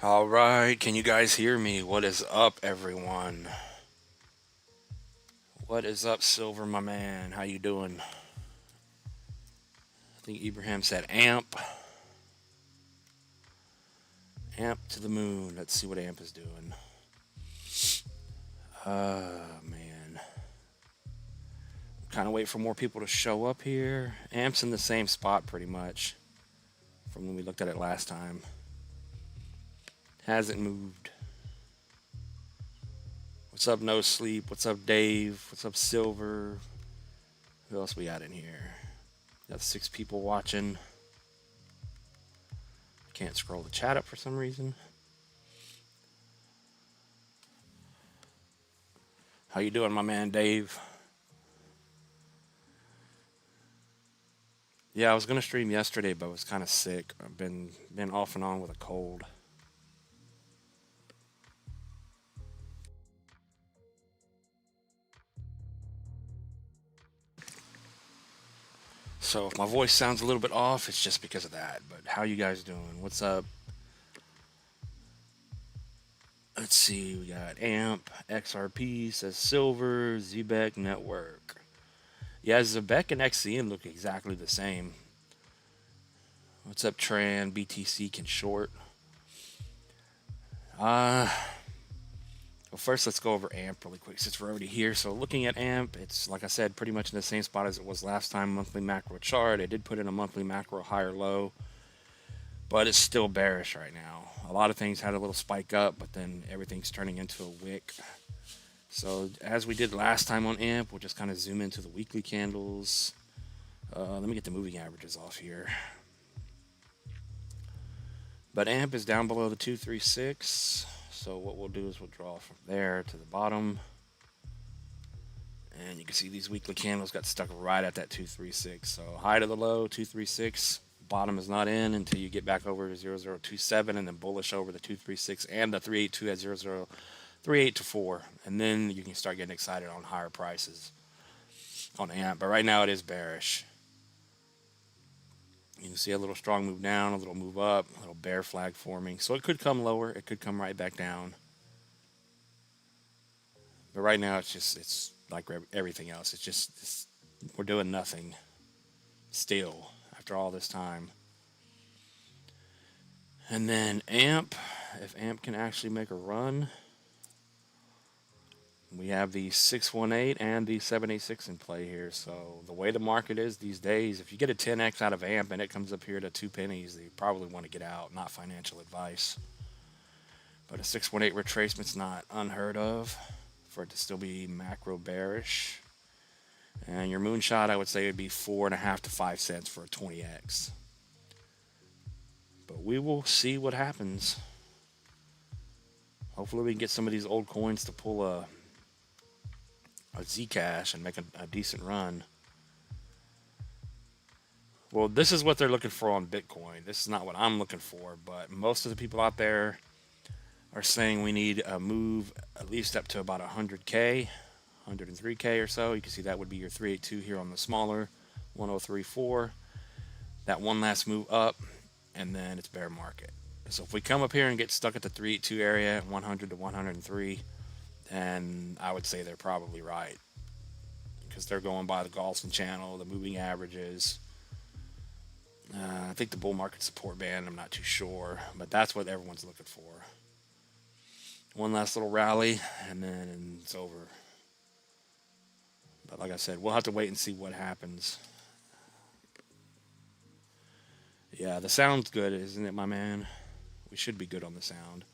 All right, can you guys hear me? What is up, everyone? What is up, Silver, my man? How you doing? I think Ibrahim said amp. Amp to the moon. Let's see what amp is doing. Man. Kind of wait for more people to show up here. Amp's in the same spot pretty much from when we looked at it last time. Hasn't moved. What's up, No Sleep? What's up, Dave? What's up, Silver? Who else we got in here? Got 6 people watching. Can't scroll the chat up for some reason. How you doing, my man, Dave? Yeah, I was gonna stream yesterday, but I was kind of sick. I've been off and on with a cold. So if my voice sounds a little bit off, it's just because of that. But how you guys doing? What's up? Let's see. We got Amp, XRP says Silver, ZBEC Network. Yeah, ZBEC and XCN look exactly the same. What's up, Tran? BTC can short. Well, first let's go over AMP really quick since we're already here. So looking at AMP, it's like I said, pretty much in the same spot as it was last time. Monthly macro chart. I did put in a monthly macro higher low, but it's still bearish right now. A lot of things had a little spike up, but then everything's turning into a wick. So as we did last time on AMP, we'll just kind of zoom into the weekly candles. Let me get the moving averages off here. But AMP is down below the 236. So what we'll do is we'll draw from there to the bottom. And you can see these weekly candles got stuck right at that 236. So high to the low, 236. Bottom is not in until you get back over to 0027 and then bullish over the 236 and the 382 at 00384. And then you can start getting excited on higher prices on AMP. But right now it is bearish. You can see a little strong move down, a little move up, a little bear flag forming. So it could come lower. It could come right back down. But right now it's like everything else. We're doing nothing still after all this time. And then AMP, if AMP can actually make a run, we have the 618 and the 786 in play here. So the way the market is these days, if you get a 10x out of AMP and it comes up here to 2 pennies, you probably want to get out, not financial advice. But a 618 retracement's not unheard of for it to still be macro bearish. And your moonshot, I would say, would be 4.5 to 5 cents for a 20x. But we will see what happens. Hopefully we can get some of these old coins to pull a Zcash and make a decent run. Well, this is what they're looking for on Bitcoin. This is not what I'm looking for, but most of the people out there are saying we need a move at least up to about 100K, 103K or so. You can see that would be your 382 here on the smaller 1034. That one last move up, and then it's bear market. So if we come up here and get stuck at the 382 area, 100 to 103, then I would say they're probably right, because they're going by the Golson channel, the moving averages. I think the bull market support band, I'm not too sure, but that's what everyone's looking for. One last little rally, and then it's over. But like I said, we'll have to wait and see what happens. Yeah, the sound's good, isn't it, my man? We should be good on the sound.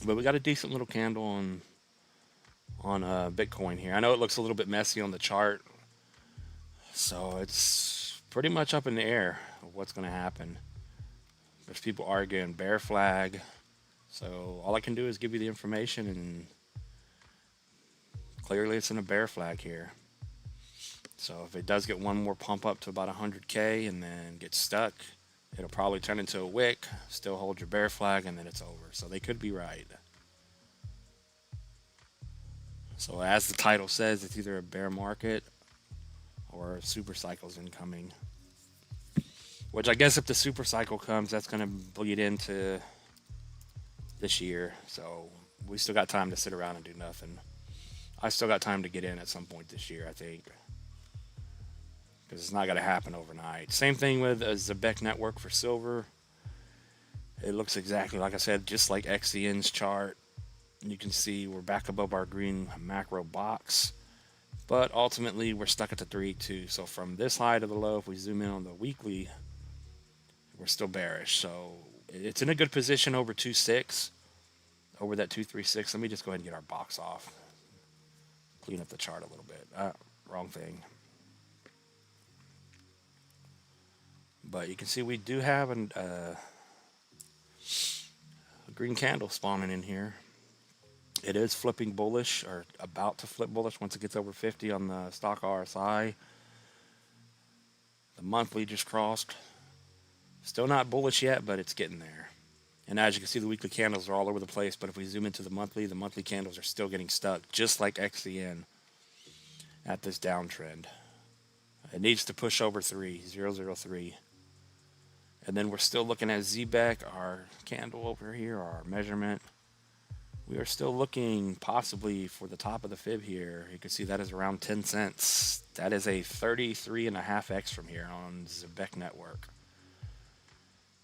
But we got a decent little candle on Bitcoin here. I know it looks a little bit messy on the chart, so it's pretty much up in the air of what's going to happen. There's people arguing bear flag, so all I can do is give you the information, and clearly it's in a bear flag here. So if it does get one more pump up to about 100K and then get stuck, it'll probably turn into a wick, still hold your bear flag, and then it's over. So they could be right. So as the title says, it's either a bear market or a super cycle's incoming. which I guess if the super cycle comes, that's going to bleed into this year. So we still got time to sit around and do nothing. I still got time to get in at some point this year, I think, because it's not going to happen overnight. Same thing with the ZBCN network for silver. It looks exactly like I said, just like XCN's chart. You can see we're back above our green macro box, but ultimately we're stuck at the 382. So from this high to the low, if we zoom in on the weekly, we're still bearish. So it's in a good position over 2.6, over that 236. Let me just go ahead and get our box off. Clean up the chart a little bit. Wrong thing. But you can see we do have a green candle spawning in here. It is flipping bullish, or about to flip bullish once it gets over 50 on the stock RSI. The monthly just crossed. Still not bullish yet, but it's getting there. And as you can see, the weekly candles are all over the place. But if we zoom into the monthly candles are still getting stuck, just like XCN at this downtrend. It needs to push over 003. And then we're still looking at ZBEC, our candle over here, our measurement. We are still looking possibly for the top of the fib here. You can see that is around 10 cents. That is a 33.5x from here on ZBCN network.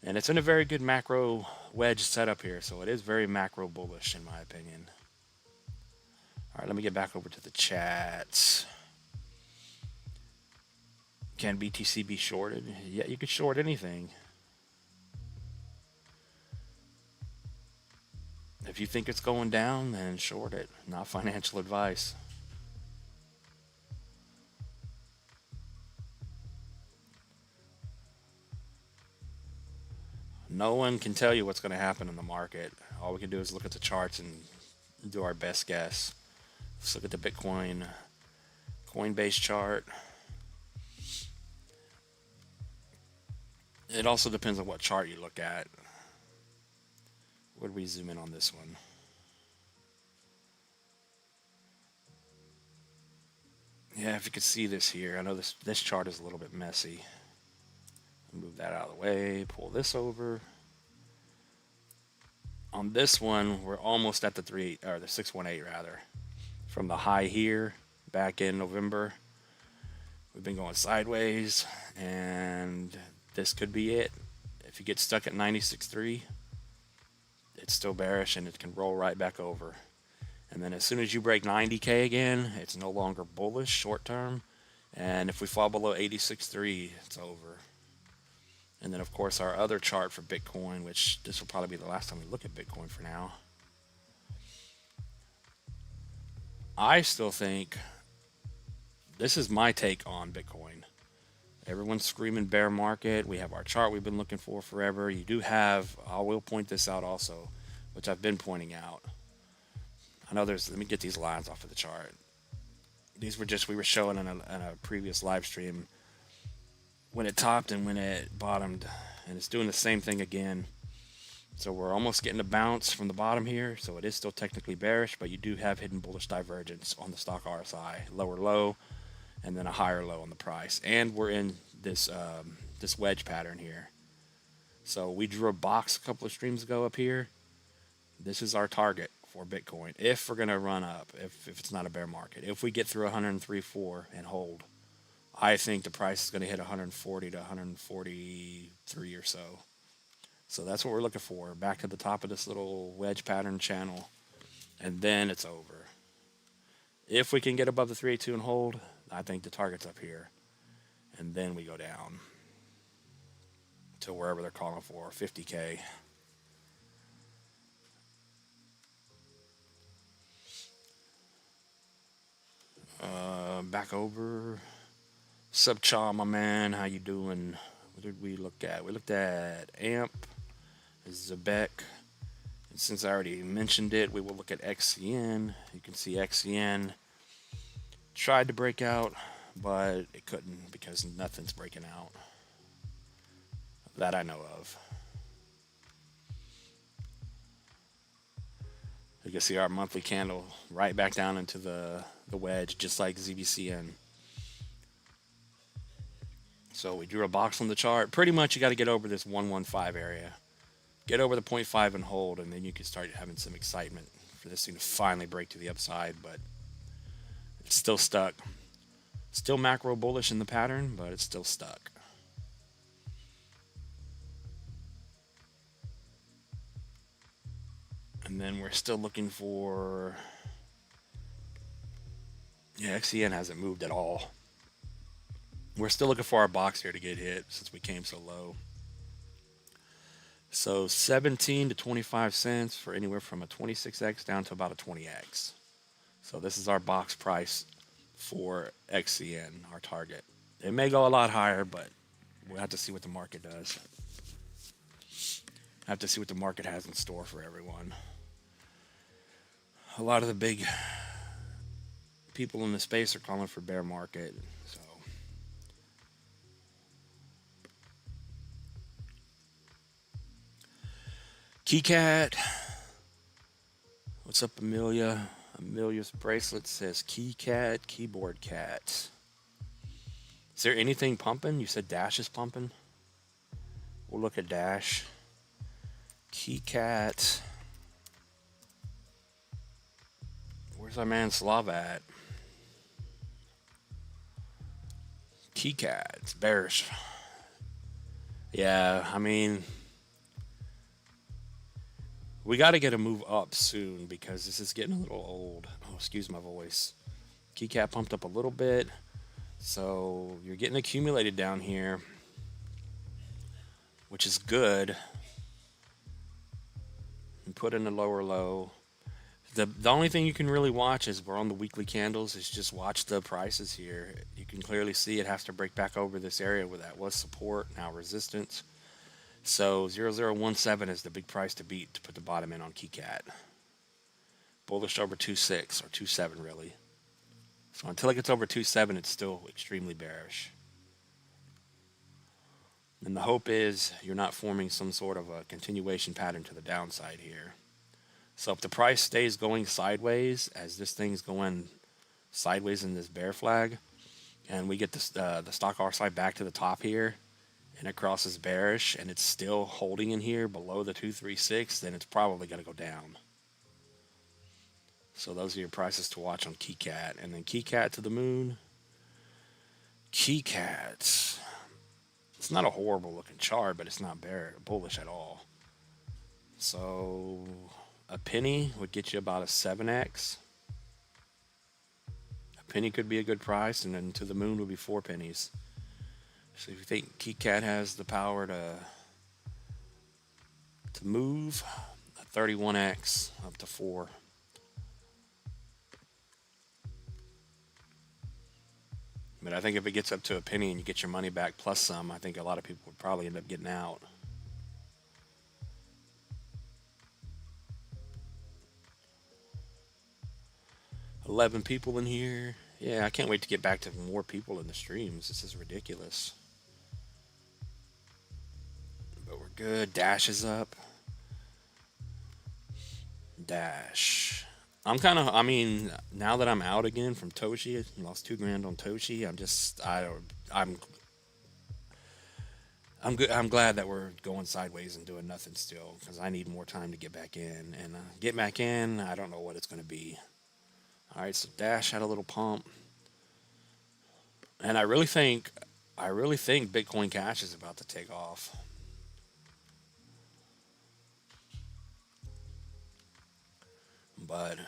And it's in a very good macro wedge setup here, so it is very macro bullish in my opinion. All right, let me get back over to the chats. Can BTC be shorted? Yeah, you could short anything. If you think it's going down, then short it. Not financial advice. No one can tell you what's going to happen in the market. All we can do is look at the charts and do our best guess. Let's look at the Bitcoin Coinbase chart. It also depends on what chart you look at. Where do we zoom in on this one? Yeah, if you could see this here. I know this chart is a little bit messy. Move that out of the way, pull this over. On this one, we're almost at the 618 rather. From the high here back in November, we've been going sideways, and this could be it. If you get stuck at 96.3, it's still bearish and it can roll right back over. And then as soon as you break 90K again, it's no longer bullish short term. And if we fall below 86.3, it's over. And then, of course, our other chart for Bitcoin, which this will probably be the last time we look at Bitcoin for now. I still think this is my take on Bitcoin. Everyone's screaming bear market. We have our chart we've been looking for forever. You do have, I will point this out also, which I've been pointing out. I know let me get these lines off of the chart. These were we were showing in a previous live stream when it topped and when it bottomed, and it's doing the same thing again. So we're almost getting a bounce from the bottom here, so it is still technically bearish, but you do have hidden bullish divergence on the stock RSI, lower low, and then a higher low on the price. And we're in this wedge pattern here. So we drew a box a couple of streams ago up here. This is our target for Bitcoin if we're going to run up, if it's not a bear market. If we get through 103.4 and hold, I think the price is going to hit 140 to 143 or so. So that's what we're looking for. Back to the top of this little wedge pattern channel. And then it's over. If we can get above the 382 and hold, I think the target's up here. And then we go down to wherever they're calling for, 50K. Back over. Subcha, my man, how you doing? What did we look at? We looked at AMP, ZBEC, and since I already mentioned it, we will look at XCN. You can see XCN tried to break out, but it couldn't because nothing's breaking out that I know of. You can see our monthly candle right back down into the wedge, just like ZBCN. So we drew a box on the chart. Pretty much you got to get over this 115 area. Get over the 0.5 and hold, and then you can start having some excitement for this thing to finally break to the upside, but it's still stuck. Still macro bullish in the pattern, but it's still stuck. And then we're still looking for... Yeah, XCN hasn't moved at all. We're still looking for our box here to get hit since we came so low. So 17 to 25 cents for anywhere from a 26x down to about a 20x. So this is our box price for XCN, our target. It may go a lot higher, but we'll have to see what the market does. Have to see what the market has in store for everyone. A lot of the big people in the space are calling for bear market, so KeyCat, what's up, Amelia? Amelia's bracelet says KeyCat, keyboard cat. Is there anything pumping? You said Dash is pumping. We'll look at Dash. KeyCat. Where's our man Slav at? KeyCat, it's bearish. Yeah, I mean, we got to get a move up soon because this is getting a little old. Oh, excuse my voice. KeyCat pumped up a little bit. So you're getting accumulated down here, which is good. And put in a lower low. The only thing you can really watch is we're on the weekly candles is just watch the prices here. You can clearly see it has to break back over this area where that was support, now resistance. So 0017 is the big price to beat to put the bottom in on KeyCat. Bullish over 2.6 or 2.7 really. So until it gets over 2.7, it's still extremely bearish. And the hope is you're not forming some sort of a continuation pattern to the downside here. So if the price stays going sideways, as this thing's going sideways in this bear flag, and we get this, the stock RSI back to the top here, and it crosses bearish, and it's still holding in here below the 236, then it's probably going to go down. So those are your prices to watch on KeyCat. And then KeyCat to the moon. KeyCat. It's not a horrible looking chart, but it's not bullish at all. So a penny would get you about a 7x. A penny could be a good price, and then to the moon would be 4 pennies. So if you think KeyCat has the power to move, a 31x up to 4. But I think if it gets up to a penny and you get your money back plus some, I think a lot of people would probably end up getting out. $11 people in here. Yeah, I can't wait to get back to more people in the streams. This is ridiculous. But we're good. Dash is up. Dash. I mean, now that I'm out again from Toshi, lost $2 grand on Toshi. I'm good. I'm glad that we're going sideways and doing nothing still, because I need more time to get back in. And get back in, I don't know what it's going to be. All right, so Dash had a little pump, and I really think Bitcoin Cash is about to take off. But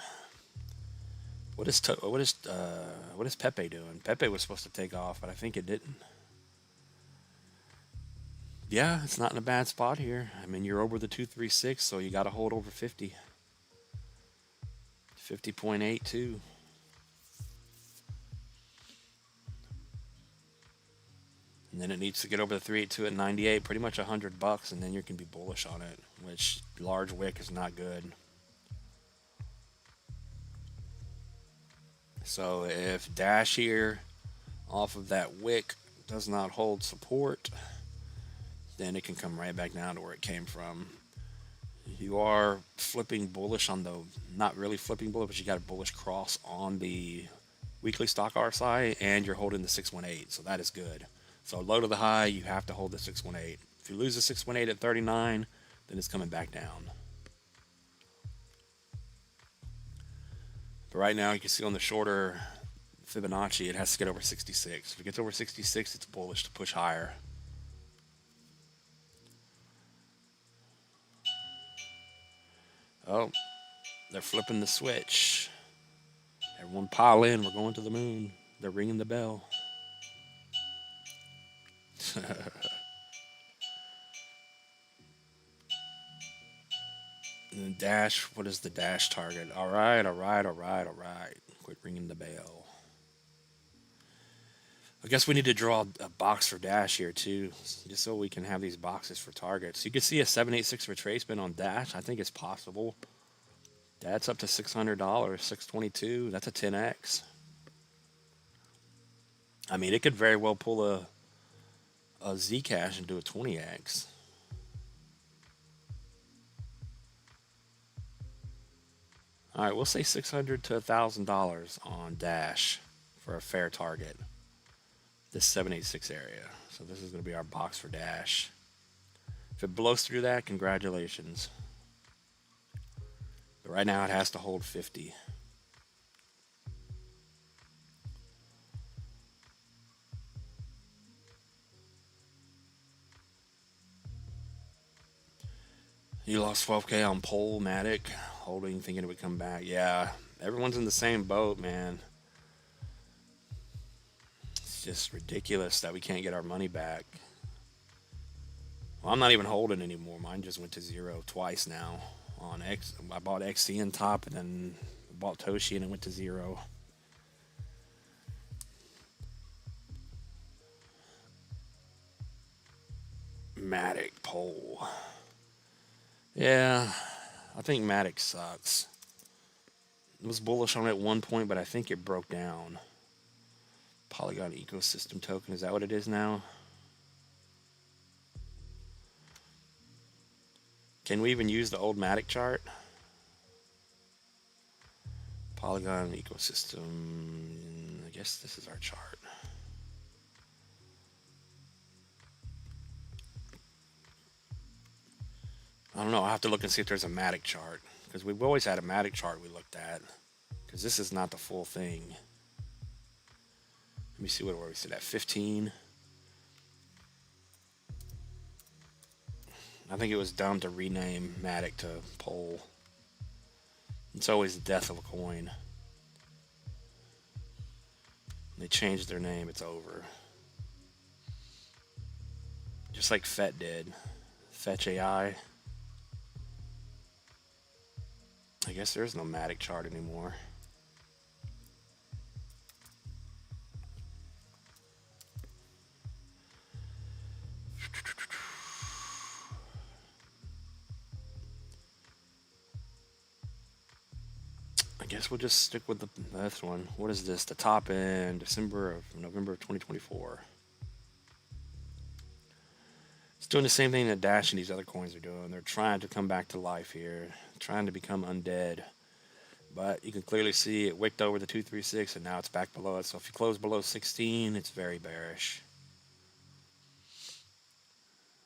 what is PEPE doing? PEPE was supposed to take off, but I think it didn't. Yeah, it's not in a bad spot here. I mean, you're over the 236, so you got to hold over 50. 50.82. And then it needs to get over the 382 at 98, pretty much $100, and then you can be bullish on it, which large wick is not good. So if Dash here off of that wick does not hold support, then it can come right back down to where it came from. You are flipping bullish on the, not really flipping bullish, but you got a bullish cross on the weekly stock RSI, and you're holding the 618, so that is good. So low to the high, you have to hold the 618. If you lose the 618 at 39, then it's coming back down. But right now, you can see on the shorter Fibonacci, it has to get over 66. If it gets over 66, it's bullish to push higher. Oh, they're flipping the switch. Everyone pile in. We're going to the moon. They're ringing the bell. And then dash, what is the dash target? All right. Quit ringing the bell. I guess we need to draw a box for dash here too, just so we can have these boxes for targets. You can see a 786 retracement on dash. I think it's possible. That's up to $600, 622. That's a 10x. I mean, it could very well pull a Zcash and do a 20x. All right, we'll say $600 to $1,000 on dash for a fair target. This 786 area. So this is going to be our box for dash. If it blows through that, congratulations. But right now it has to hold 50. You lost 12K on Pole, Matic, holding, thinking it would come back. Yeah, everyone's in the same boat, man. It's just ridiculous that we can't get our money back. Well, I'm not even holding anymore. Mine just went to zero twice now. I bought XCN top and then bought Toshi and it went to zero. Matic Pole. Yeah, I think Matic sucks. It was bullish on it at one point, but I think it broke down. Polygon ecosystem token, is that what it is now? Can we even use the old Matic chart? Polygon ecosystem, I guess this is our chart. I don't know, I'll have to look and see if there's a Matic chart, because we've always had a Matic chart we looked at, because this is not the full thing. Let me see where we sit at, 15. I think it was dumb to rename Matic to Pole. It's always the death of a coin. They changed their name, it's over. Just like FET did. Fetch AI. I guess there's no Matic chart anymore. I guess we'll just stick with the last one. What is this? The top end, November of 2024. It's doing the same thing that Dash and these other coins are doing. They're trying to come back to life here, trying to become undead. But you can clearly see it wicked over the 236 and now it's back below it. So if you close below 16, it's very bearish.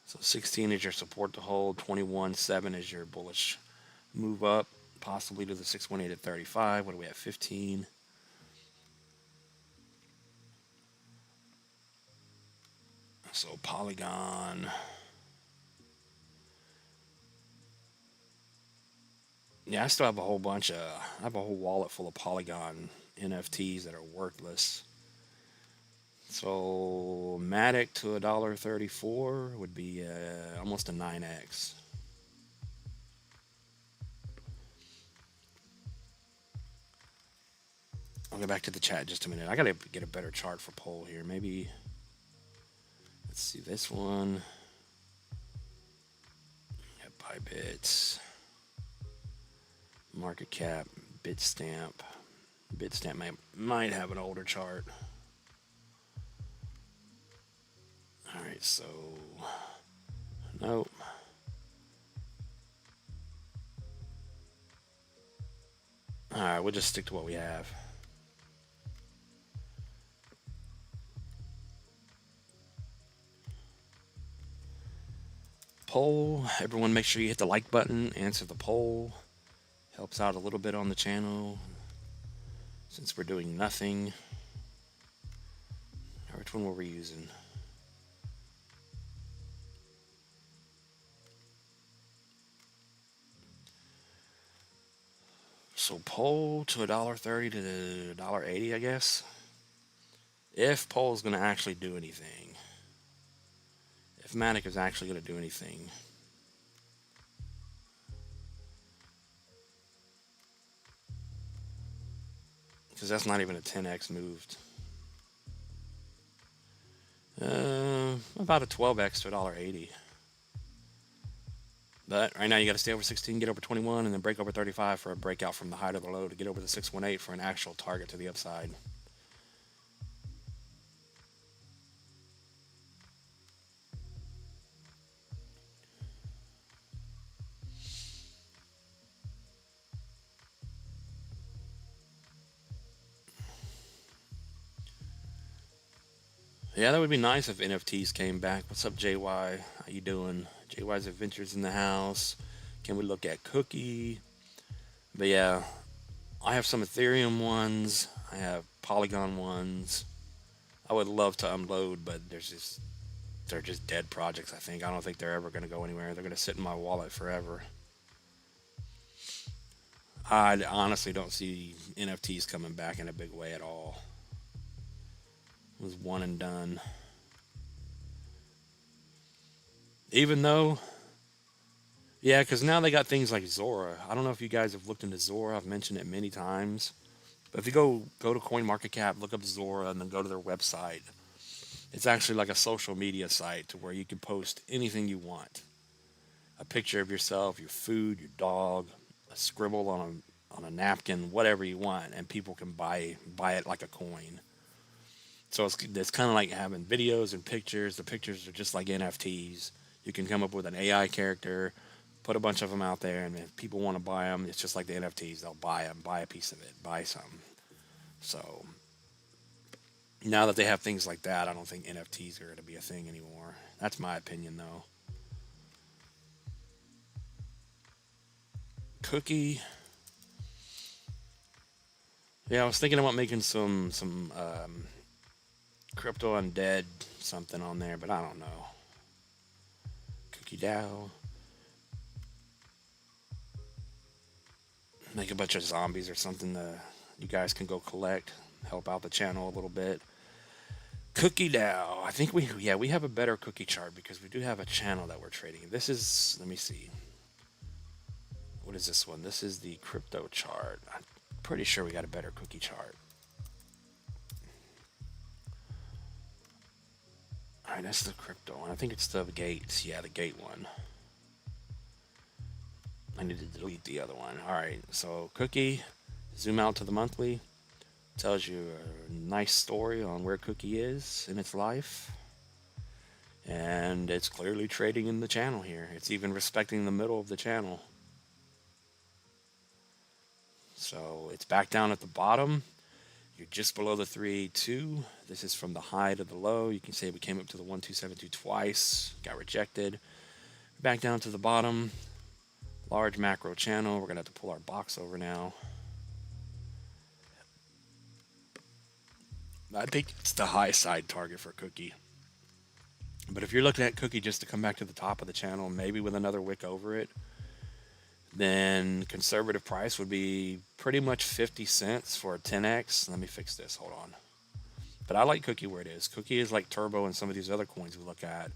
So 16 is your support to hold, 21.7 is your bullish move up, possibly to the 618 at 35. What do we have? 15. So Polygon. Yeah, I still have a whole bunch of, I have a whole wallet full of Polygon NFTs that are worthless. So Matic to $1.34 would be almost a 9x. I'll go back to the chat just a minute. I gotta get a better chart for Pole here. Maybe, let's see this one. Buy bits. Market cap, Bitstamp. Bitstamp might have an older chart. Alright, so nope. Alright, we'll just stick to what we have. poll. Everyone make sure you hit the like button, answer the poll. Helps out a little bit on the channel since we're doing nothing. Which one were we using? So poll to $1.30 to $1.80, I guess. If poll is going to actually do anything. If Matic is actually going to do anything. Because that's not even a 10x moved. About a 12x to $1.80. But right now you got to stay over 16, get over 21, and then break over 35 for a breakout from the high to the low to get over the 618 for an actual target to the upside. Yeah, that would be nice if NFTs came back. What's up, JY? How you doing? JY's Adventures in the house. Can we look at Cookie? But yeah, I have some Ethereum ones. I have Polygon ones. I would love to unload, but they're just dead projects, I think. I don't think they're ever going to go anywhere. They're going to sit in my wallet forever. I honestly don't see NFTs coming back in a big way at all. It was one and done. Even though, yeah, because now they got things like ZORA. I don't know if you guys have looked into ZORA. I've mentioned it many times. But if you go to CoinMarketCap, look up ZORA, and then go to their website, it's actually like a social media site to where you can post anything you want. A picture of yourself, your food, your dog, a scribble on a napkin, whatever you want, and people can buy it like a coin. So it's kind of like having videos and pictures. The pictures are just like NFTs. You can come up with an AI character, put a bunch of them out there, and if people want to buy them, it's just like the NFTs. They'll buy them, buy a piece of it, buy some. So now that they have things like that, I don't think NFTs are going to be a thing anymore. That's my opinion, though. Cookie. Yeah, I was thinking about making some crypto undead something on there, but I don't know. Cookie DAO. Make a bunch of zombies or something that you guys can go collect. Help out the channel a little bit. Cookie DAO. I think we have a better cookie chart because we do have a channel that we're trading. This is, let me see. What is this one? This is the crypto chart. I'm pretty sure we got a better cookie chart. All right, that's the crypto one. I think it's the gates. Yeah, the gate one. I need to delete the other one. All right, so Cookie, zoom out to the monthly. Tells you a nice story on where Cookie is in its life. And it's clearly trading in the channel here. It's even respecting the middle of the channel. So it's back down at the bottom. You're just below the 382. This is from the high to the low. You can say we came up to the 1272 twice, got rejected. Back down to the bottom. Large macro channel. We're going to have to pull our box over now. I think it's the high side target for Cookie. But if you're looking at Cookie just to come back to the top of the channel, maybe with another wick over it, then conservative price would be pretty much 50 cents for a 10x. Let me fix this. Hold on. But I like Cookie where it is. Cookie is like Turbo and some of these other coins we look at.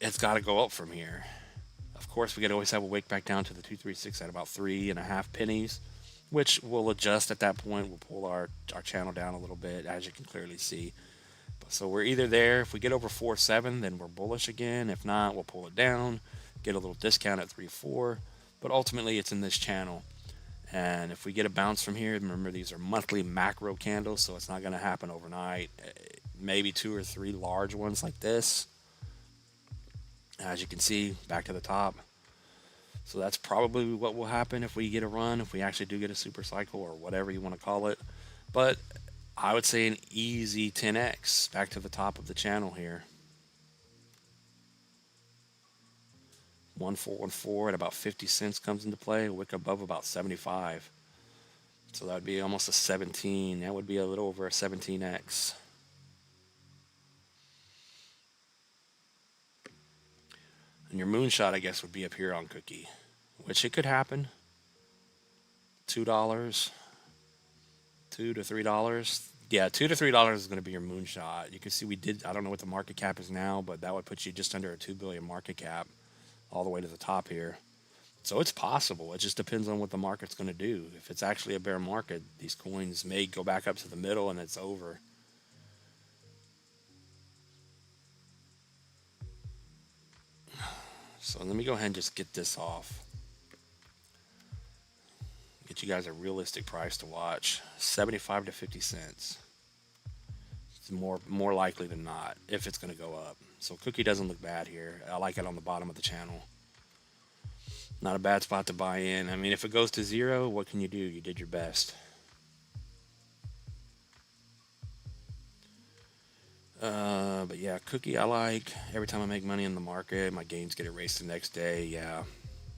It's got to go up from here. Of course, we could always have a wick back down to the 236 at about 3.5 pennies, which will adjust at that point. We'll pull our channel down a little bit, as you can clearly see. So we're either there. If we get over 4.7, then we're bullish again. If not, we'll pull it down, get a little discount at 3.4. But ultimately, it's in this channel. And if we get a bounce from here, remember these are monthly macro candles, so it's not going to happen overnight. Maybe 2 or 3 large ones like this. As you can see, back to the top. So that's probably what will happen if we get a run, if we actually do get a super cycle or whatever you want to call it. But I would say an easy 10x back to the top of the channel here. 1414 at about 50 cents comes into play. Wick above about 75. So that would be almost a 17. That would be a little over a 17x. And your moonshot, I guess, would be up here on Cookie, which it could happen. $2, $2 to $3. Yeah, $2 to $3 is going to be your moonshot. You can see we did, I don't know what the market cap is now, but that would put you just under a 2 billion market cap all the way to the top here. So it's possible. It just depends on what the market's going to do. If it's actually a bear market, these coins may go back up to the middle and it's over. So let me go ahead and just get this off. Get you guys a realistic price to watch. 75 to 50 cents. It's more likely than not if it's going to go up. So Cookie doesn't look bad here. I like it on the bottom of the channel. Not a bad spot to buy in. I mean, if it goes to 0, what can you do? You did your best. But yeah, Cookie I like. Every time I make money in the market, my gains get erased the next day. Yeah.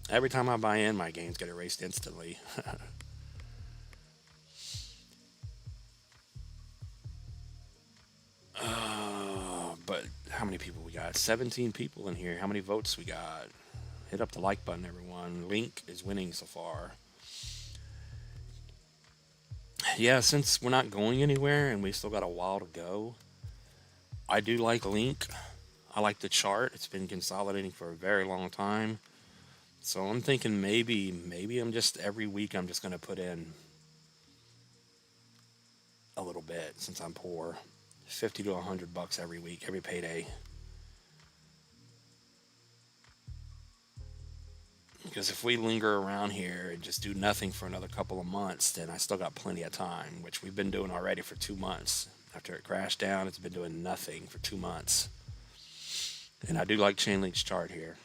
Every time I buy in, my gains get erased instantly. But how many people we got? 17 people in here. How many votes we got? Hit up the like button, everyone. Link is winning so far. Yeah, since we're not going anywhere and we still got a while to go, I do like Link. I like the chart. It's been consolidating for a very long time. So I'm thinking maybe I'm just every week I'm just going to put in a little bit since I'm poor. 50 to 100 bucks every week, every payday. Because if we linger around here and just do nothing for another couple of months, then I still got plenty of time, which we've been doing already for 2 months. After it crashed down, it's been doing nothing for 2 months. And I do like Chainlink's chart here.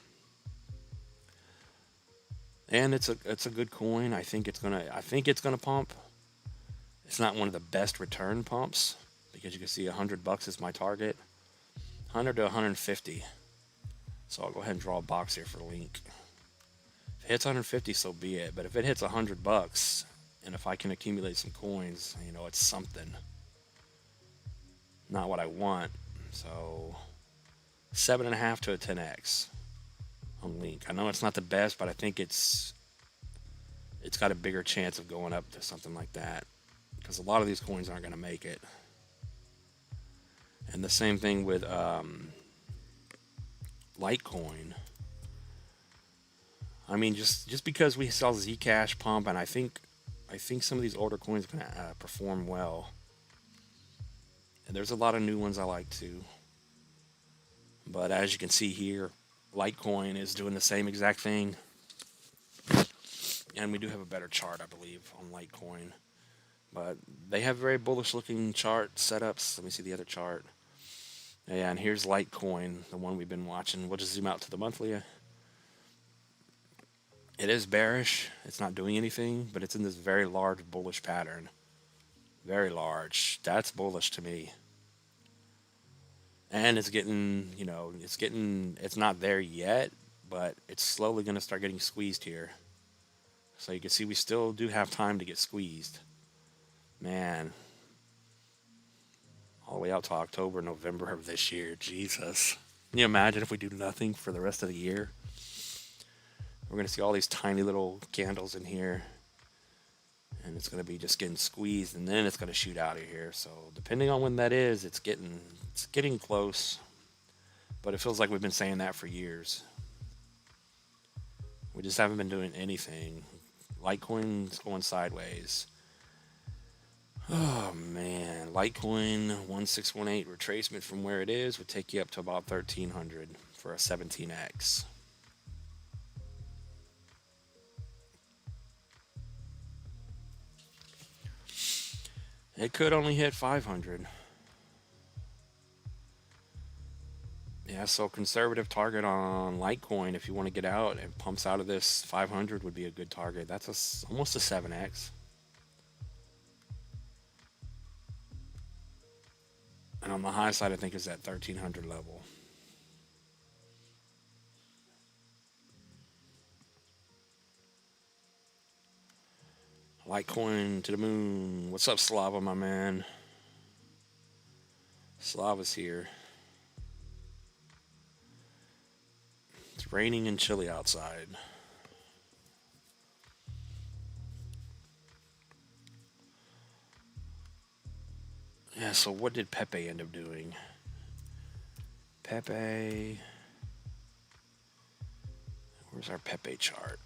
And it's a good coin. I think it's gonna pump. It's not one of the best return pumps because you can see 100 bucks is my target. 100 to 150. So I'll go ahead and draw a box here for Link. If it hits 150, so be it. But if it hits 100 bucks, and if I can accumulate some coins, you know, it's something. Not what I want. So 7.5 to a 10x on Link. I know it's not the best, but I think it's got a bigger chance of going up to something like that because a lot of these coins aren't going to make it. And the same thing with Litecoin. I mean, just because we saw Zcash pump, and I think some of these older coins are going to perform well. And there's a lot of new ones I like too. But as you can see here, Litecoin is doing the same exact thing. And we do have a better chart, I believe, on Litecoin. But they have very bullish looking chart setups. Let me see the other chart. Yeah, and here's Litecoin, the one we've been watching. We'll just zoom out to the monthly. It is bearish. It's not doing anything, but it's in this very large bullish pattern. Very large. That's bullish to me. And it's getting, you know, it's not there yet, but it's slowly going to start getting squeezed here. So you can see we still do have time to get squeezed. Man. All the way out to October, November of this year. Jesus. Can you imagine if we do nothing for the rest of the year? We're going to see all these tiny little candles in here. And it's going to be just getting squeezed, and then it's going to shoot out of here. So depending on when that is, it's getting close. But it feels like we've been saying that for years. We just haven't been doing anything. Litecoin's going sideways. Oh man, Litecoin 1618 retracement from where it is would take you up to about 1300 for a 17x. It could only hit 500. Yeah, so conservative target on Litecoin, if you want to get out and pumps out of this 500 would be a good target. That's almost a 7x. And on the high side, I think is that 1300 level. Litecoin to the moon. What's up, Slava, my man? Slava's here. It's raining and chilly outside. Yeah, so what did PEPE end up doing? PEPE. Where's our PEPE chart?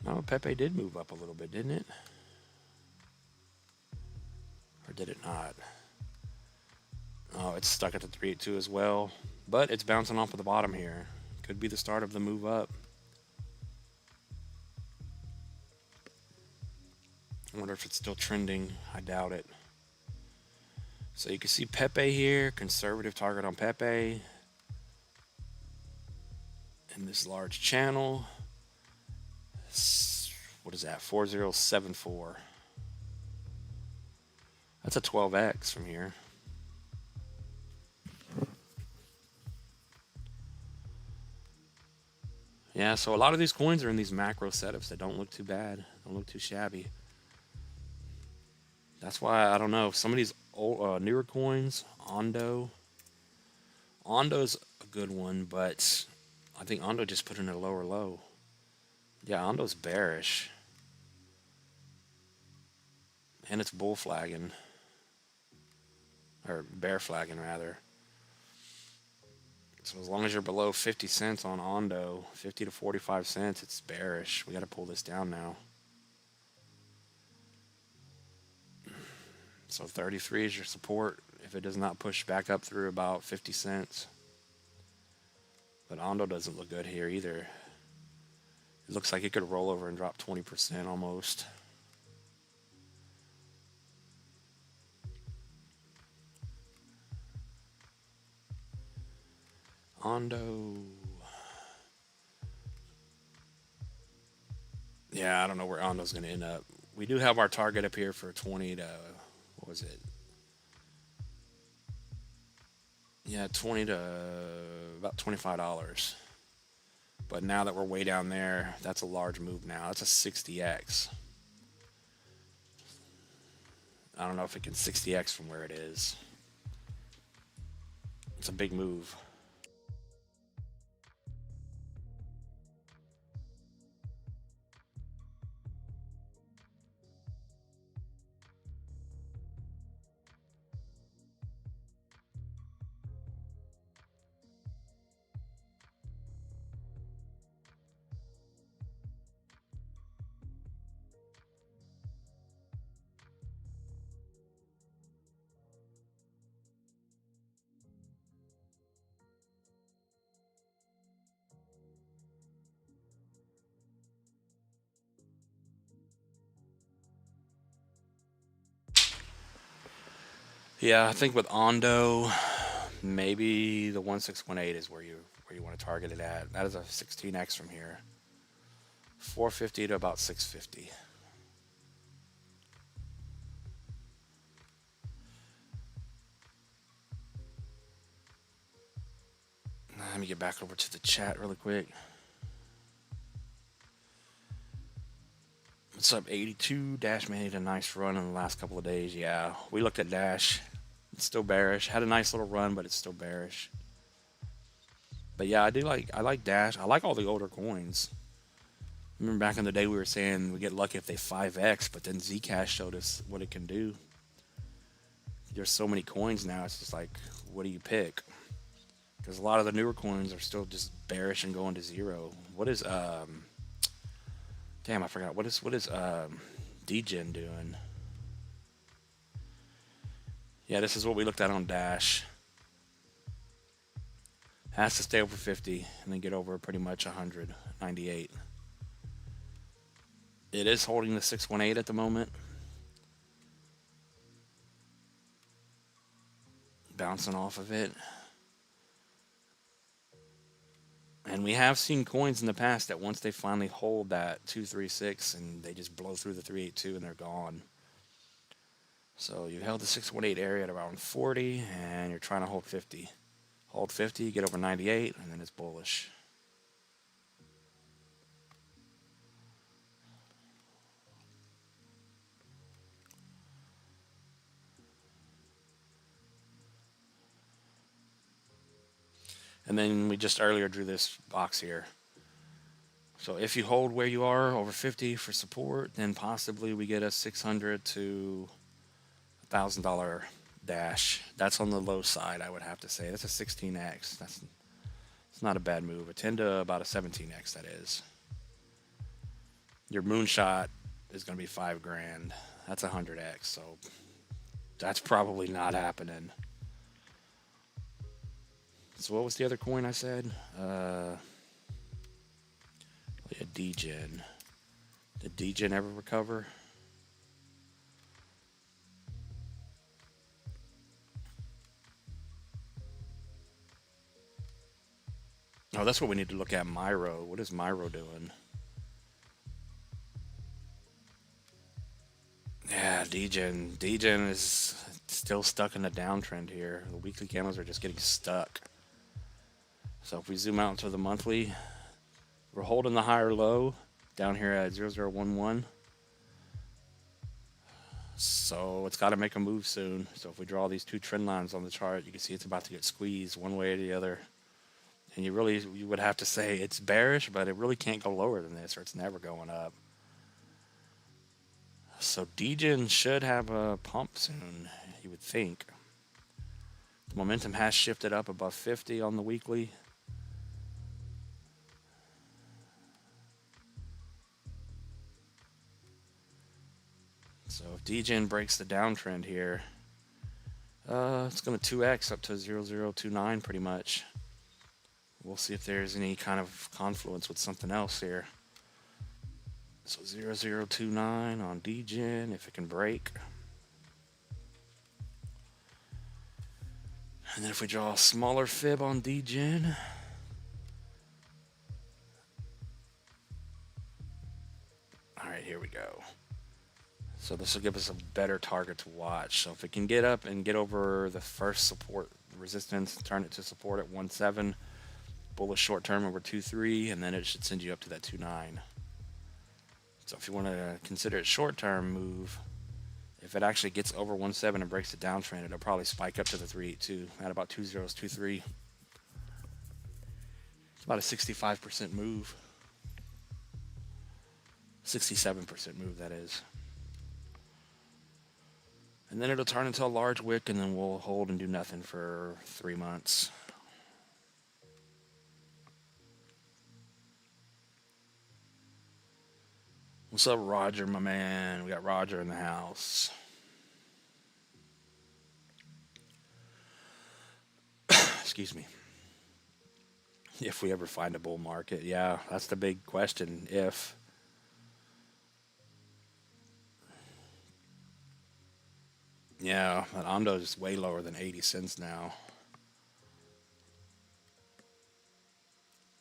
No, PEPE did move up a little bit, didn't it? Or did it not? Oh, it's stuck at the 382 as well. But it's bouncing off of the bottom here. Could be the start of the move up. I wonder if it's still trending. I doubt it. So you can see PEPE here, conservative target on PEPE. And this large channel. What is that? 4074. That's a 12x from here. Yeah, so a lot of these coins are in these macro setups that don't look too bad, don't look too shabby. That's why, I don't know, some of these old, newer coins, Ondo's a good one, but I think Ondo just put in a lower low. Yeah, Ondo's bearish. And it's bull flagging. Or bear flagging, rather. So as long as you're below 50 cents on Ondo, 50 to 45 cents, it's bearish. We got to pull this down now. So 33 is your support if it does not push back up through about 50 cents. But Ondo doesn't look good here either. It looks like it could roll over and drop 20% almost. Ondo. Yeah, I don't know where Ondo's going to end up. We do have our target up here for 20 to, what was it? Yeah, 20 to about $25. But now that we're way down there, that's a large move now. That's a 60x. I don't know if it can 60x from where it is. It's a big move. Yeah, I think with Ondo, maybe the 1618 is where you want to target it at. That is a 16x from here. 450 to about 650. Let me get back over to the chat really quick. What's up, 82? Dash made a nice run in the last couple of days. Yeah, we looked at Dash. It's still bearish. Had a nice little run, but it's still bearish. But yeah, I like Dash. I like all the older coins. Remember back in the day we were saying we get lucky if they 5x, but then Zcash showed us what it can do. There's so many coins now, it's just like, what do you pick? Because a lot of the newer coins are still just bearish and going to zero. What is damn, I forgot. What is Degen doing? Yeah, this is what we looked at on Dash. Has to stay over 50 and then get over pretty much 100, 98. It is holding the 618 at the moment. Bouncing off of it. And we have seen coins in the past that once they finally hold that 236 and they just blow through the 382 and they're gone. So you held the 618 area at around 40 and you're trying to hold 50. Hold 50, get over 98, and then it's bullish. And then we just earlier drew this box here. So if you hold where you are over 50 for support, then possibly we get a $600 to $1,000 dash. That's on the low side, I would have to say. That's a 16x. It's not a bad move. A 10 to about a 17x, that is. Your moonshot is going to be 5 grand. That's a 100x, so that's probably not happening. So what was the other coin I said? Yeah, DGen. Did DGen ever recover? Oh, that's what we need to look at. Myro. What is Myro doing? Yeah, DGen. DGen is still stuck in the downtrend here. The weekly candles are just getting stuck. So if we zoom out into the monthly, we're holding the higher low down here at 0011. So it's got to make a move soon. So if we draw these two trend lines on the chart, you can see it's about to get squeezed one way or the other. And you would have to say it's bearish, but it really can't go lower than this, or it's never going up. So DGen should have a pump soon, you would think. The momentum has shifted up above 50 on the weekly. So if DGen breaks the downtrend here, it's going to 2x up to 0029 pretty much. We'll see if there's any kind of confluence with something else here. So 0029 on DGen, if it can break. And then if we draw a smaller fib on DGen, all right, here we go. So this will give us a better target to watch. So if it can get up and get over the first support resistance, turn it to support at 1.7, bullish short term over 2.3, and then it should send you up to that 2.9. So if you want to consider it short term move, if it actually gets over 1.7 and breaks the downtrend, it'll probably spike up to the 3.82 at about 2.023. It's about a 65% move. 67% move, that is. And then it'll turn into a large wick, and then we'll hold and do nothing for 3 months. What's up, Roger, my man? We got Roger in the house. Excuse me. If we ever find a bull market, yeah, that's the big question. If. Yeah, that Ondo is way lower than 80 cents now.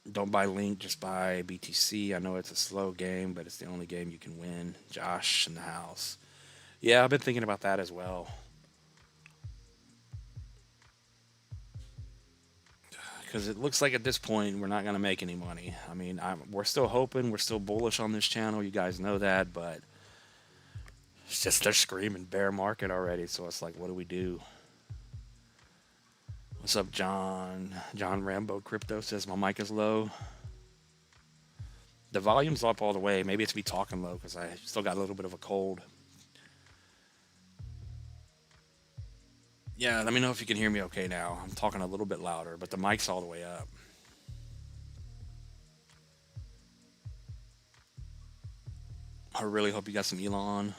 Don't buy Link, just buy BTC. I know it's a slow game, but it's the only game you can win. Josh in the house. Yeah, I've been thinking about that as well. Because it looks like at this point we're not going to make any money. I mean, we're still hoping. We're still bullish on this channel. You guys know that, but it's just they're screaming bear market already. So it's like, what do we do? What's up, John? John Rambo Crypto says my mic is low. The volume's up all the way. Maybe it's me talking low because I still got a little bit of a cold. Yeah, let me know if you can hear me okay now. I'm talking a little bit louder, but the mic's all the way up. I really hope you got some Elon.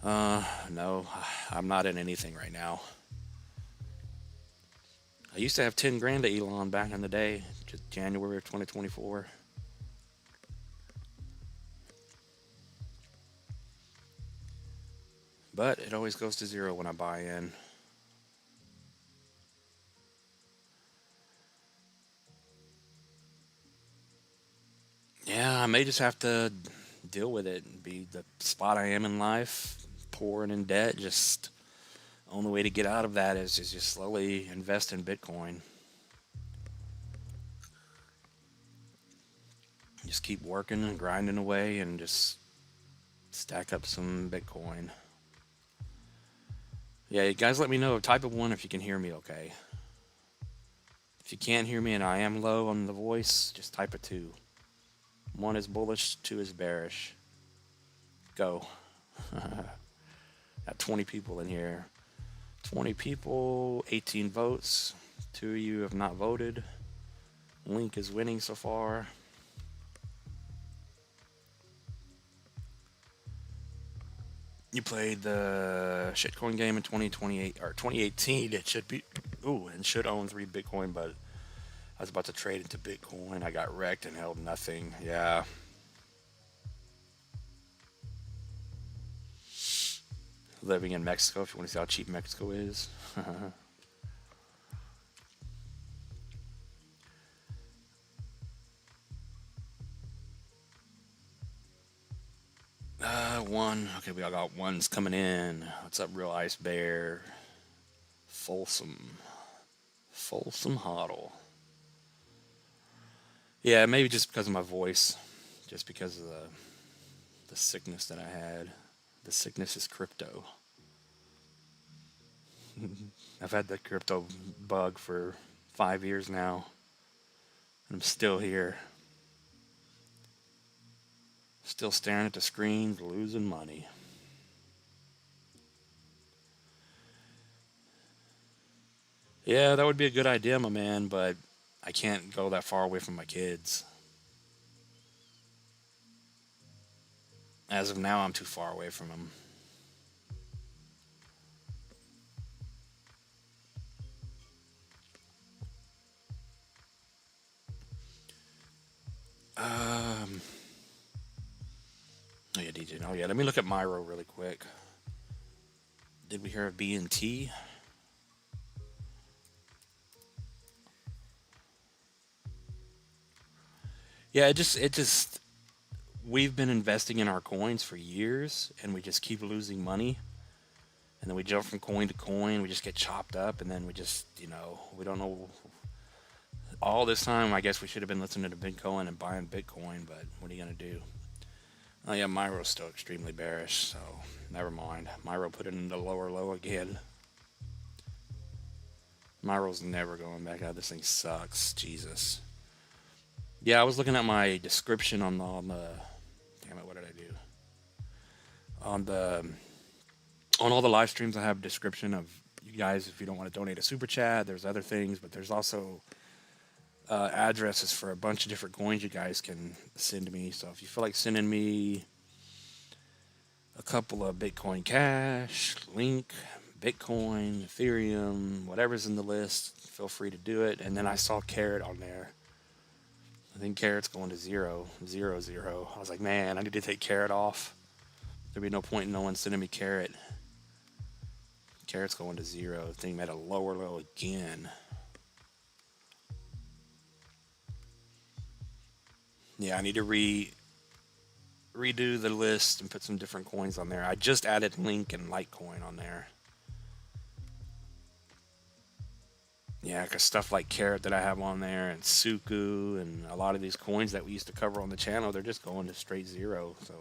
No, I'm not in anything right now. I used to have 10 grand to Elon back in the day, just January of 2024. But it always goes to zero when I buy in. Yeah, I may just have to deal with it and be the spot I am in life, poor and in debt. Just the only way to get out of that is just slowly invest in Bitcoin. Just keep working and grinding away and just stack up some Bitcoin. Yeah, you guys let me know. Type of one if you can hear me okay. If you can't hear me and I am low on the voice, just type a 2. 1 is bullish, 2 is bearish. Go. Got 20 people in here. 20 people, 18 votes. 2 of you have not voted. Link is winning so far. You played the shitcoin game in 2028 or 2018. It should be, and should own 3 Bitcoin, but I was about to trade into Bitcoin. I got wrecked and held nothing. Yeah. Living in Mexico, if you want to see how cheap Mexico is. 1. Okay, we all got 1s coming in. What's up, Real Ice Bear? Folsom Hodl. Yeah, maybe just because of my voice. Just because of the sickness that I had. The sickness is crypto. I've had the crypto bug for 5 years now. And I'm still here. Still staring at the screen, losing money. Yeah, that would be a good idea, my man, but I can't go that far away from my kids. As of now, I'm too far away from them. Oh yeah, DJ. Oh yeah, let me look at Myro really quick. Did we hear of BNT? Yeah, it just we've been investing in our coins for years, and we just keep losing money. And then we jump from coin to coin, we just get chopped up, and then we just, we don't know. All this time, I guess we should have been listening to Bitcoin and buying Bitcoin, but what are you going to do? Oh yeah, Myro's still extremely bearish, so never mind. Myro put it in the lower low again. Myro's never going back out. This thing sucks. Jesus. Yeah, I was looking at my description on the damn it, what did I do? On all the live streams, I have a description of you guys. If you don't want to donate a super chat, there's other things, but there's also addresses for a bunch of different coins you guys can send me. So if you feel like sending me a couple of Bitcoin Cash, Link, Bitcoin, Ethereum, whatever's in the list, feel free to do it. And then I saw Carrot on there. I think Carrot's going to 0, 0, 0. I was like, man, I need to take Carrot off. There'd be no point in no one sending me Carrot. Carrot's going to 0. The thing made a lower low again. Yeah, I need to redo the list and put some different coins on there. I just added Link and Litecoin on there. Yeah, because stuff like Carrot that I have on there and Suku and a lot of these coins that we used to cover on the channel, they're just going to straight 0. So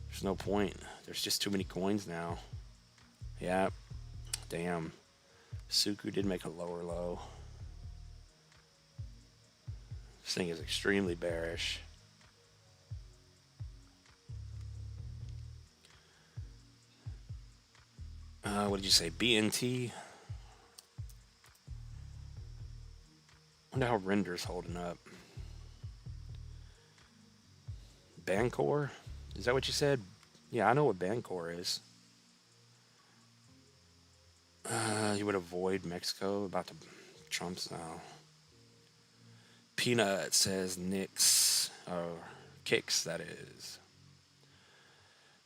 there's no point. There's just too many coins now. Yeah, damn. Suku did make a lower low. This thing is extremely bearish. What did you say? BNT? I wonder how Render's holding up. Bancor? Is that what you said? Yeah, I know what Bancor is. You would avoid Mexico about the Trump's now. Peanut says Nix, or Kicks, that is.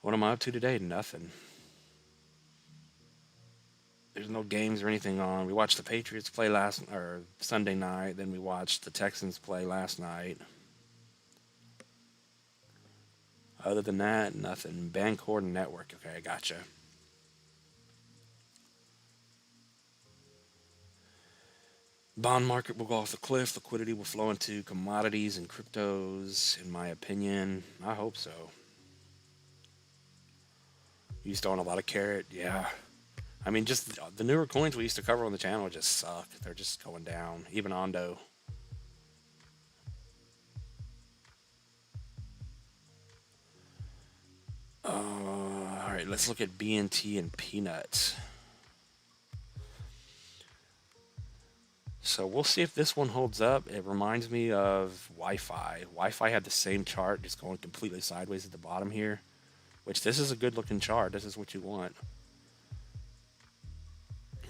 What am I up to today? Nothing. There's no games or anything on. We watched the Patriots play Sunday night. Then we watched the Texans play last night. Other than that, nothing. Bancor Network. Okay, I gotcha. Bond market will go off the cliff. Liquidity will flow into commodities and cryptos, in my opinion. I hope so. You used to own a lot of Carrot. Yeah. I mean, just the newer coins we used to cover on the channel just suck. They're just going down. Even Ondo. All right, let's look at BNT and Peanuts. So we'll see if this one holds up. It reminds me of Wi-Fi. Wi-Fi had the same chart, just going completely sideways at the bottom here. Which, this is a good looking chart. This is what you want.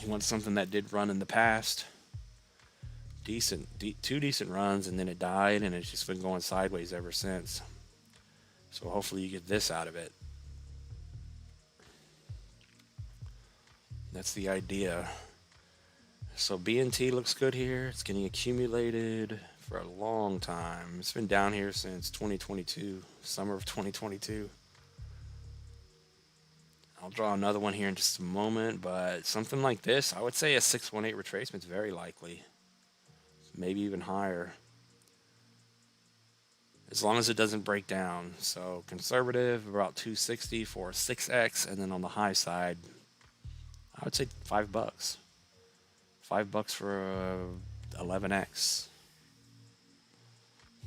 You want something that did run in the past. Two decent runs, and then it died, and it's just been going sideways ever since. So hopefully you get this out of it. That's the idea. So BNT looks good here. It's getting accumulated for a long time. It's been down here since 2022, summer of 2022. I'll draw another one here in just a moment, but something like this, I would say a 618 retracement is very likely. Maybe even higher. As long as it doesn't break down. So conservative, about 260 for 6x, and then on the high side, I would say $5. $5 for 11x.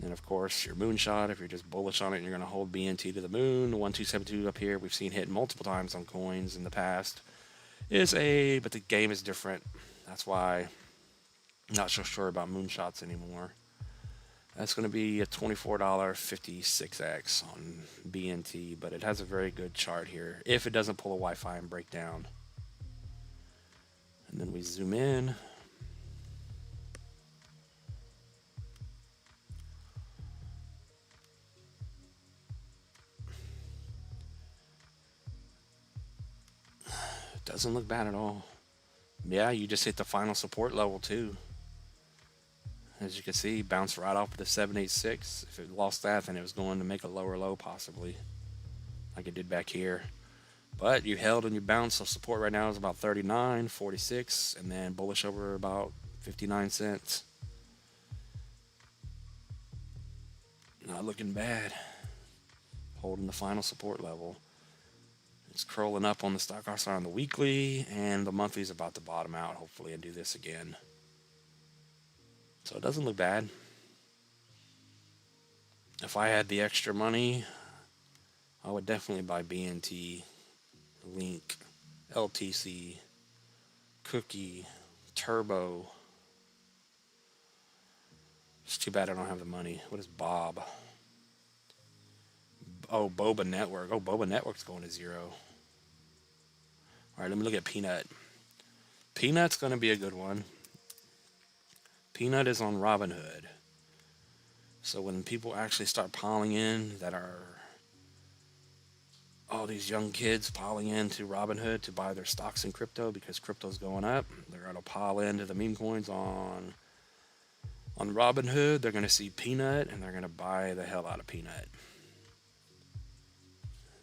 And of course, your moonshot, if you're just bullish on it and you're going to hold BNT to the moon, the 1272 up here, we've seen hit multiple times on coins in the past, but the game is different. That's why I'm not so sure about moonshots anymore. That's going to be a $24.56x on BNT, but it has a very good chart here if it doesn't pull a Wi-Fi and break down. And then we zoom in. Doesn't look bad at all. Yeah, you just hit the final support level too. As you can see, bounced right off of the 786. If it lost that, then it was going to make a lower low possibly, like it did back here. But you held and you bounced, so support right now is about 39.46, and then bullish over about 59 cents. Not looking bad. Holding the final support level. It's curling up on the stock RSI on the weekly, and the monthly is about to bottom out, hopefully, and do this again. So it doesn't look bad. If I had the extra money, I would definitely buy BNT, Link, LTC, Cookie, Turbo. It's too bad I don't have the money. What is Bob? Oh, Boba Network. Oh, Boba Network's going to 0. All right, let me look at Peanut. Peanut's going to be a good one. Peanut is on Robinhood. So when people actually start piling in, that are all these young kids piling into Robinhood to buy their stocks in crypto because crypto's going up, they're going to pile into the meme coins on Robinhood. They're going to see Peanut, and they're going to buy the hell out of Peanut.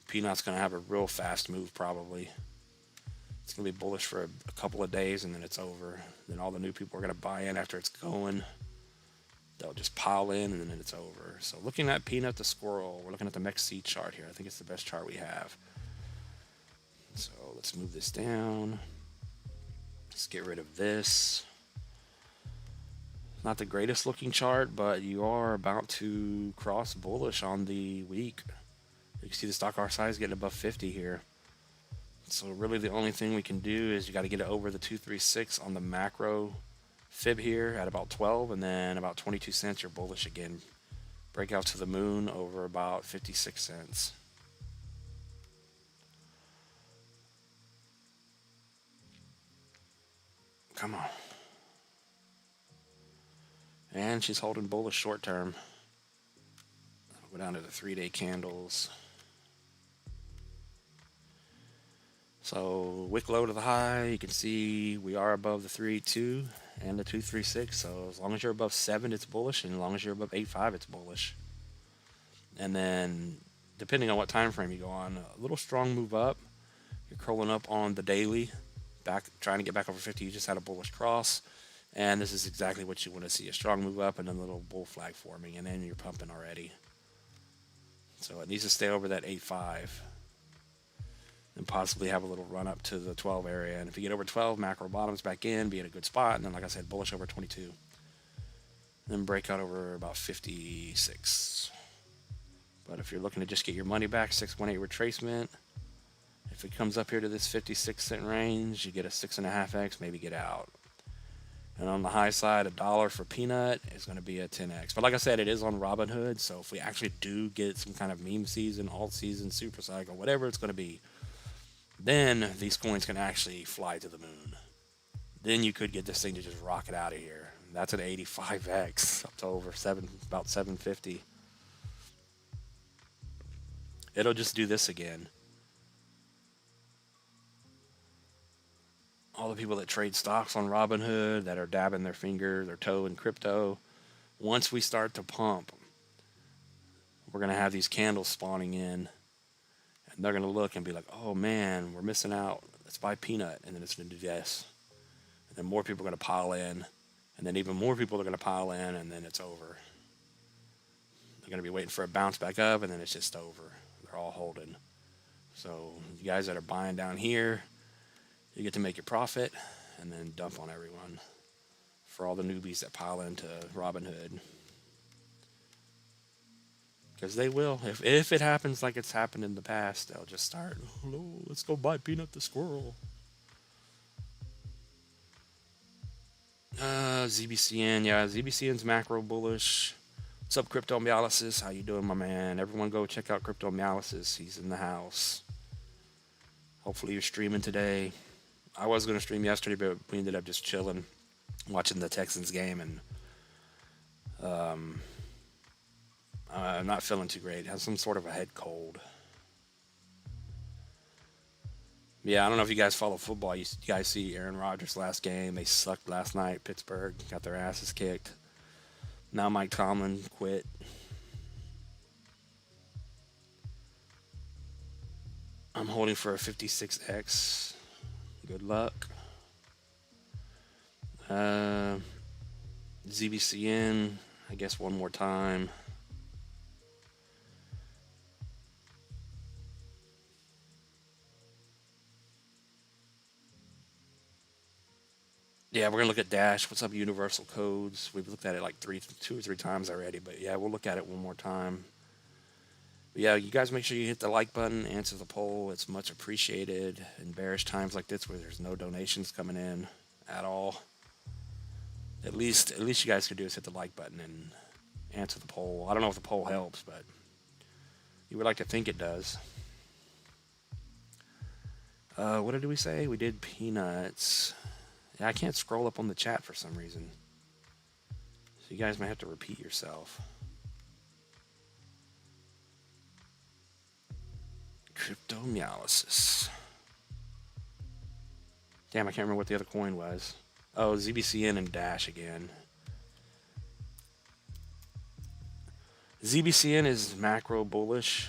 Peanut's going to have a real fast move probably. It's going to be bullish for a couple of days, and then it's over. Then all the new people are going to buy in after it's going. They'll just pile in, and then it's over. So looking at Peanut the squirrel, we're looking at the MEXC chart here. I think it's the best chart we have. So let's move this down. Let's get rid of this. Not the greatest looking chart, but you are about to cross bullish on the week. You can see the stock RSI is getting above 50 here. So really the only thing we can do is you got to get it over the 236 on the macro fib here at about 12, and then about 22 cents you're bullish again. Break out to the moon over about 56 cents. Come on. And she's holding bullish short term. Go down to the 3-day candles. So wick low to the high, you can see we are above the 3.2 and the 236. So as long as you're above 7, it's bullish, and as long as you're above 8.5, it's bullish. And then depending on what time frame you go on, a little strong move up. You're curling up on the daily, back trying to get back over 50. You just had a bullish cross, and this is exactly what you want to see: a strong move up and a little bull flag forming, and then you're pumping already. So it needs to stay over that 8.5. and possibly have a little run up to the 12 area. And if you get over 12, macro bottoms back in, be in a good spot. And then, like I said, bullish over 22. Then breakout over about 56. But if you're looking to just get your money back, 618 retracement. If it comes up here to this 56-cent range, you get a 6.5x, maybe get out. And on the high side, $1 for peanut is going to be a 10x. But like I said, it is on Robinhood, so if we actually do get some kind of meme season, alt season, super cycle, whatever it's going to be, then these coins can actually fly to the moon. Then you could get this thing to just rocket out of here. That's an 85x, up to over about 750. It'll just do this again. All the people that trade stocks on Robinhood, that are dabbing their finger, their toe in crypto, once we start to pump, we're going to have these candles spawning in, and they're going to look and be like, oh man, we're missing out. Let's buy peanut. And then it's going to do this. And then more people are going to pile in, and then even more people are going to pile in, and then it's over. They're going to be waiting for a bounce back up, and then it's just over. They're all holding. So you guys that are buying down here, you get to make your profit and then dump on everyone for all the newbies that pile into Robinhood. Because they will. If it happens like it's happened in the past, they'll just start, hello, let's go buy Peanut the Squirrel. ZBCN, yeah, ZBCN's macro bullish. What's up, Crypto Mealysis? How you doing, my man? Everyone go check out Crypto Mealysis. He's in the house. Hopefully you're streaming today. I was going to stream yesterday, but we ended up just chilling, watching the Texans game, and I'm not feeling too great. I have some sort of a head cold. Yeah, I don't know if you guys follow football. You guys see Aaron Rodgers' last game. They sucked last night. Pittsburgh got their asses kicked. Now Mike Tomlin quit. I'm holding for a 56x. Good luck. ZBCN, I guess one more time. Yeah, we're going to look at Dash. What's up, Universal Codes? We've looked at it like two or three times already, but yeah, we'll look at it one more time. But yeah, you guys make sure you hit the like button, answer the poll. It's much appreciated in bearish times like this where there's no donations coming in at all. At least you guys could do is hit the like button and answer the poll. I don't know if the poll helps, but you would like to think it does. What did we say? We did peanuts. Yeah, I can't scroll up on the chat for some reason. So you guys might have to repeat yourself. Crypto Mealysis. Damn, I can't remember what the other coin was. Oh, ZBCN and Dash again. ZBCN is macro bullish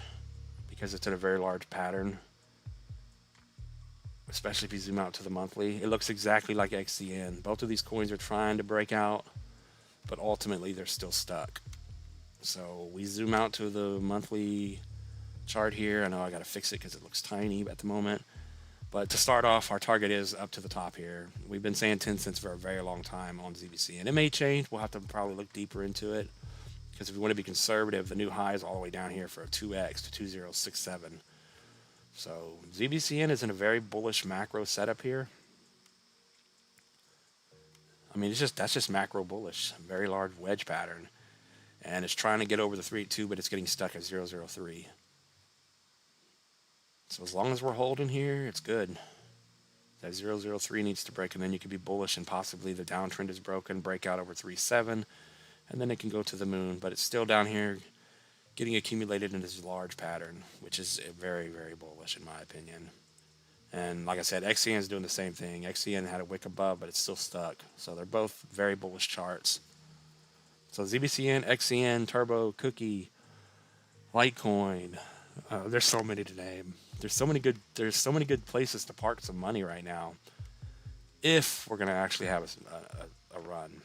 because it's in a very large pattern. Especially if you zoom out to the monthly. It looks exactly like XCN. Both of these coins are trying to break out, but ultimately they're still stuck. So we zoom out to the monthly chart here. I know I got to fix it because it looks tiny at the moment. But to start off, our target is up to the top here. We've been saying 10 cents for a very long time on ZBC. And it may change. We'll have to probably look deeper into it. Because if we want to be conservative, the new high is all the way down here for a 2x to 2067. So ZBCN is in a very bullish macro setup here. I mean, that's just macro bullish. Very large wedge pattern. And it's trying to get over the 382, but it's getting stuck at 003. So as long as we're holding here, it's good. That 003 needs to break, and then you could be bullish, and possibly the downtrend is broken, break out over 3.7, and then it can go to the moon. But it's still down here getting accumulated in this large pattern, which is very, very bullish in my opinion. And like I said, XCN is doing the same thing. XCN had a wick above, but it's still stuck. So they're both very bullish charts. So ZBCN, XCN, Turbo, Cookie, Litecoin. There's so many to name. There's so many good places to park some money right now. If we're gonna actually have a run,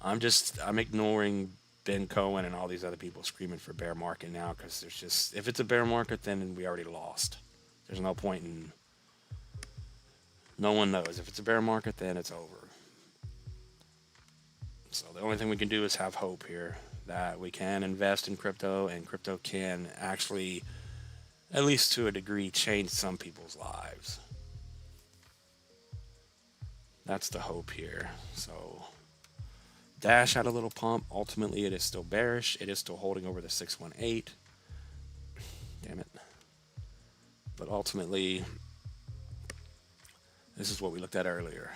I'm ignoring Ben Cohen and all these other people screaming for bear market now, because there's just, if it's a bear market, then we already lost. There's no point in, no one knows. If it's a bear market, then it's over. So the only thing we can do is have hope here that we can invest in crypto, and crypto can actually, at least to a degree, change some people's lives. That's the hope here. So Dash had a little pump. Ultimately, it is still bearish. It is still holding over the 618. Damn it. But ultimately, this is what we looked at earlier.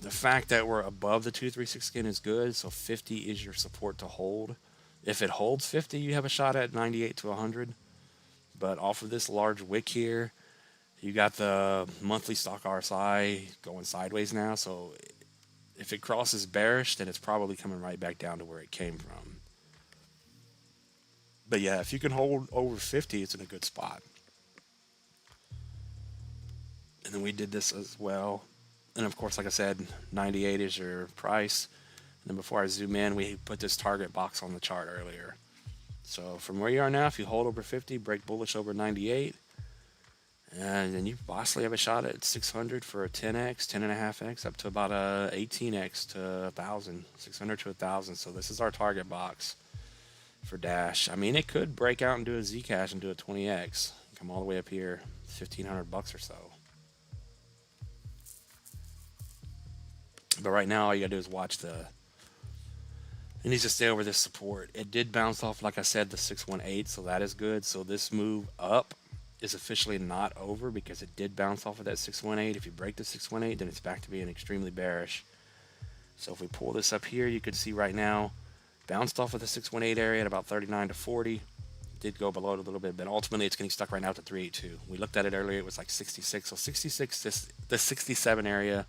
The fact that we're above the 236 skin is good. So 50 is your support to hold. If it holds 50, you have a shot at 98 to 100. But off of this large wick here, you got the monthly stock RSI going sideways now. So if it crosses bearish, then it's probably coming right back down to where it came from. But yeah, if you can hold over 50, it's in a good spot. And then we did this as well. And of course, like I said, 98 is your price. And then before I zoom in, we put this target box on the chart earlier. So from where you are now, if you hold over 50, break bullish over 98, and then you possibly have a shot at 600 for a 10x, 10.5x, up to about a 18x to 1,000, 600 to 1,000. So this is our target box for Dash. I mean, it could break out and do a Zcash and do a 20x, come all the way up here, 1,500 bucks or so. But right now, all you gotta do is watch the, it needs to stay over this support. It did bounce off, like I said, the 618, so that is good. So this move up is officially not over because it did bounce off of that 618. If you break the 618, then it's back to being extremely bearish. So if we pull this up here, you can see right now, bounced off of the 618 area at about 39 to 40. Did go below it a little bit, but ultimately it's getting stuck right now at the 382. We looked at it earlier, it was like 66. So 66, the 67 area,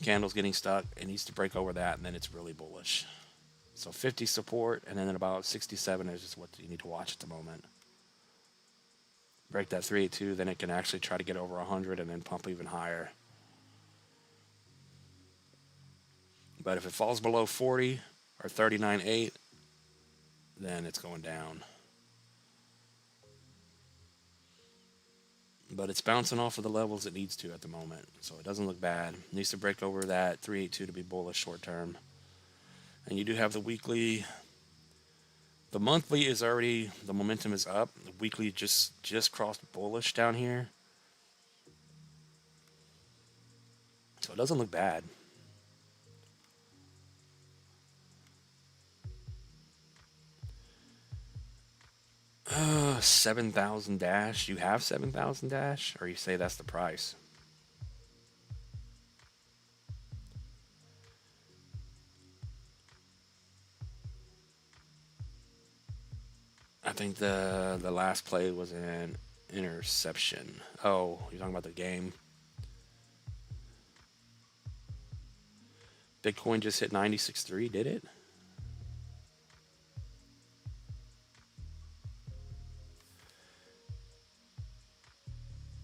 candle's getting stuck. It needs to break over that, and then it's really bullish. So 50 support, and then at about 67 is just what you need to watch at the moment. Break that 382, then it can actually try to get over 100 and then pump even higher. But if it falls below 40 or 39.8, then it's going down. But it's bouncing off of the levels it needs to at the moment, so it doesn't look bad. It needs to break over that 382 to be bullish short term. And you do have the weekly. The monthly is already, the momentum is up. The weekly just crossed bullish down here. So it doesn't look bad. Uh, 7,000 Dash. You have 7,000 Dash, or you say that's the price? I think the last play was an interception. Oh, you're talking about the game. Bitcoin just hit 96.3, did it?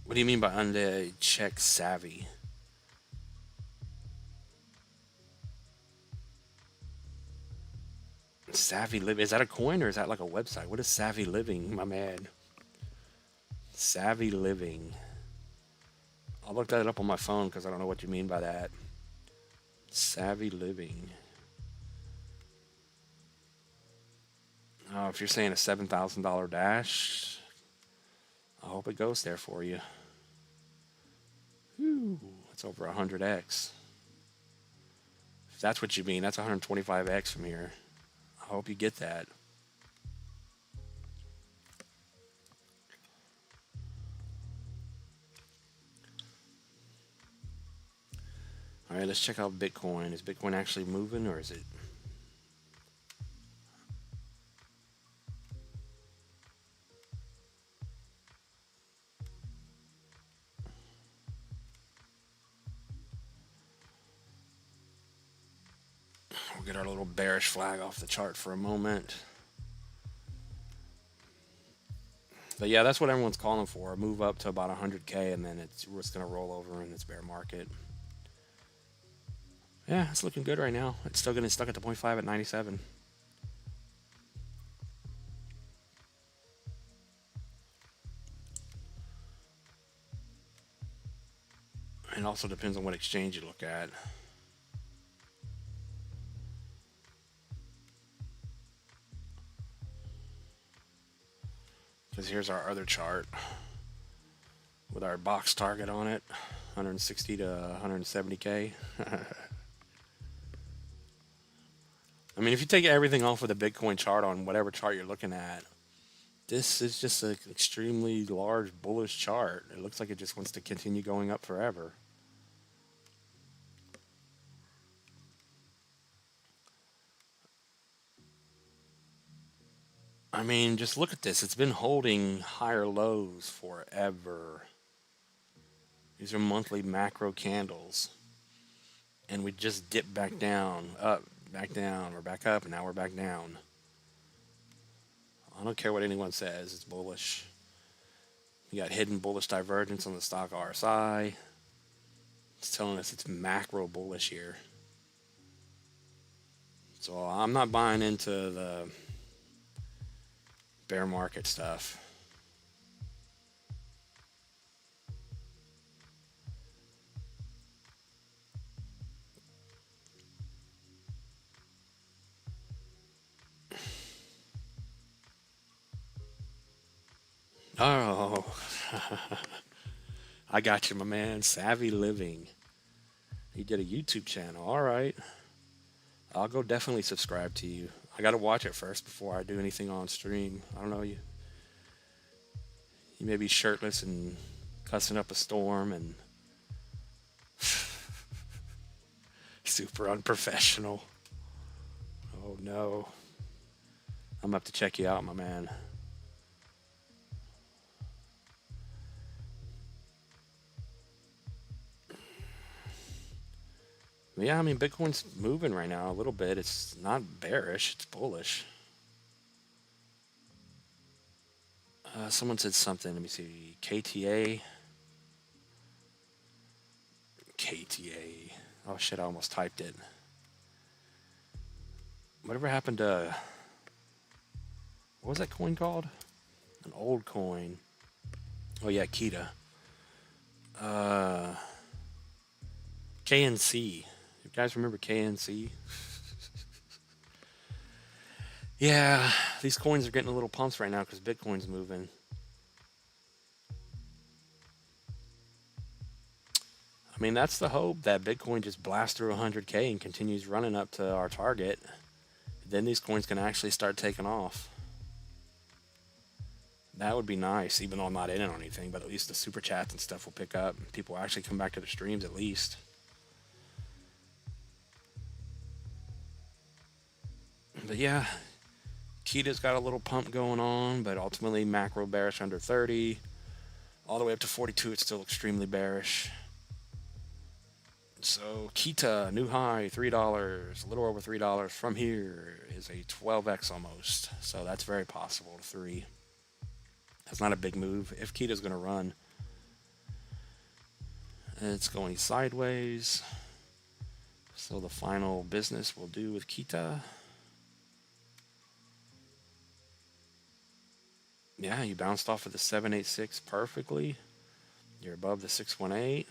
What do you mean by Undead? Check savvy? Savvy Living, is that a coin or is that like a website? What is Savvy Living, my man? Savvy Living. I'll look that up on my phone because I don't know what you mean by that. Savvy Living. Oh, if you're saying a $7,000 Dash, I hope it goes there for you. Whew, it's over 100x. If that's what you mean, that's 125x from here. I hope you get that. All right, let's check out Bitcoin. Is Bitcoin actually moving, or is it? We'll get our little bearish flag off the chart for a moment. But yeah, that's what everyone's calling for. A move up to about 100K, and then it's going to roll over in this bear market. Yeah, it's looking good right now. It's still getting stuck at the 0.5 at 97. It also depends on what exchange you look at. Because here's our other chart with our box target on it, 160 to 170K. I mean, if you take everything off of the Bitcoin chart on whatever chart you're looking at, this is just an extremely large bullish chart. It looks like it just wants to continue going up forever. I mean, just look at this. It's been holding higher lows forever. These are monthly macro candles. And we just dipped back down, up, back down, we're back up, and now we're back down. I don't care what anyone says, it's bullish. You got hidden bullish divergence on the stock RSI. It's telling us it's macro bullish here. So I'm not buying into the bear market stuff. Oh, I got you, my man. Savvy Living. He did a YouTube channel. All right. I'll go definitely subscribe to you. I got to watch it first before I do anything on stream. I don't know, you may be shirtless and cussing up a storm and super unprofessional. Oh no. I'm gonna have to check you out, my man. Yeah, I mean, Bitcoin's moving right now a little bit. It's not bearish, it's bullish. Someone said something. Let me see. KTA. Oh shit, I almost typed it. Whatever happened to... What was that coin called? An old coin. Oh yeah, Kita. KNC. You guys remember KNC? Yeah, these coins are getting a little pumps right now because Bitcoin's moving. I mean, that's the hope, that Bitcoin just blasts through 100K and continues running up to our target. Then these coins can actually start taking off. That would be nice, even though I'm not in it on anything, but at least the super chats and stuff will pick up. People will actually come back to the streams at least. But yeah, Kita's got a little pump going on, but ultimately macro bearish under 30. All the way up to 42, it's still extremely bearish. So Kita, new high, $3, a little over $3 from here is a 12x almost. So that's very possible to 3. That's not a big move. If Kita's going to run, it's going sideways. So the final business we'll do with Kita. Yeah, you bounced off of the 786 perfectly. You're above the 618.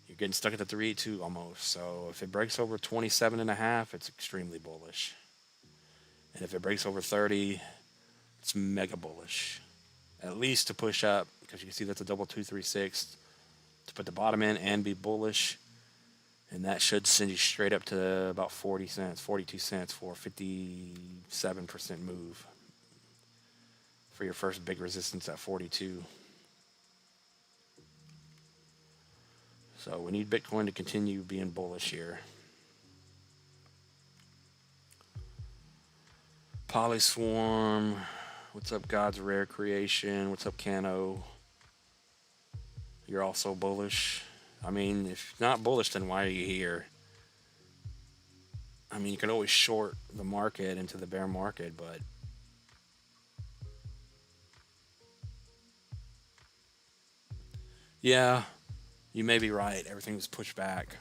You're getting stuck at the 382 almost. So if it breaks over 27.5, it's extremely bullish. And if it breaks over 30, it's mega bullish. At least to push up, because you can see that's a double 236 to put the bottom in and be bullish. And that should send you straight up to about 40 cents, 42 cents for a 57% move for your first big resistance at 42. So we need Bitcoin to continue being bullish here. Polyswarm. What's up, God's Rare Creation? What's up, Cano? You're also bullish. I mean, if you're not bullish, then why are you here? I mean, you can always short the market into the bear market, but yeah, you may be right. Everything was pushed back.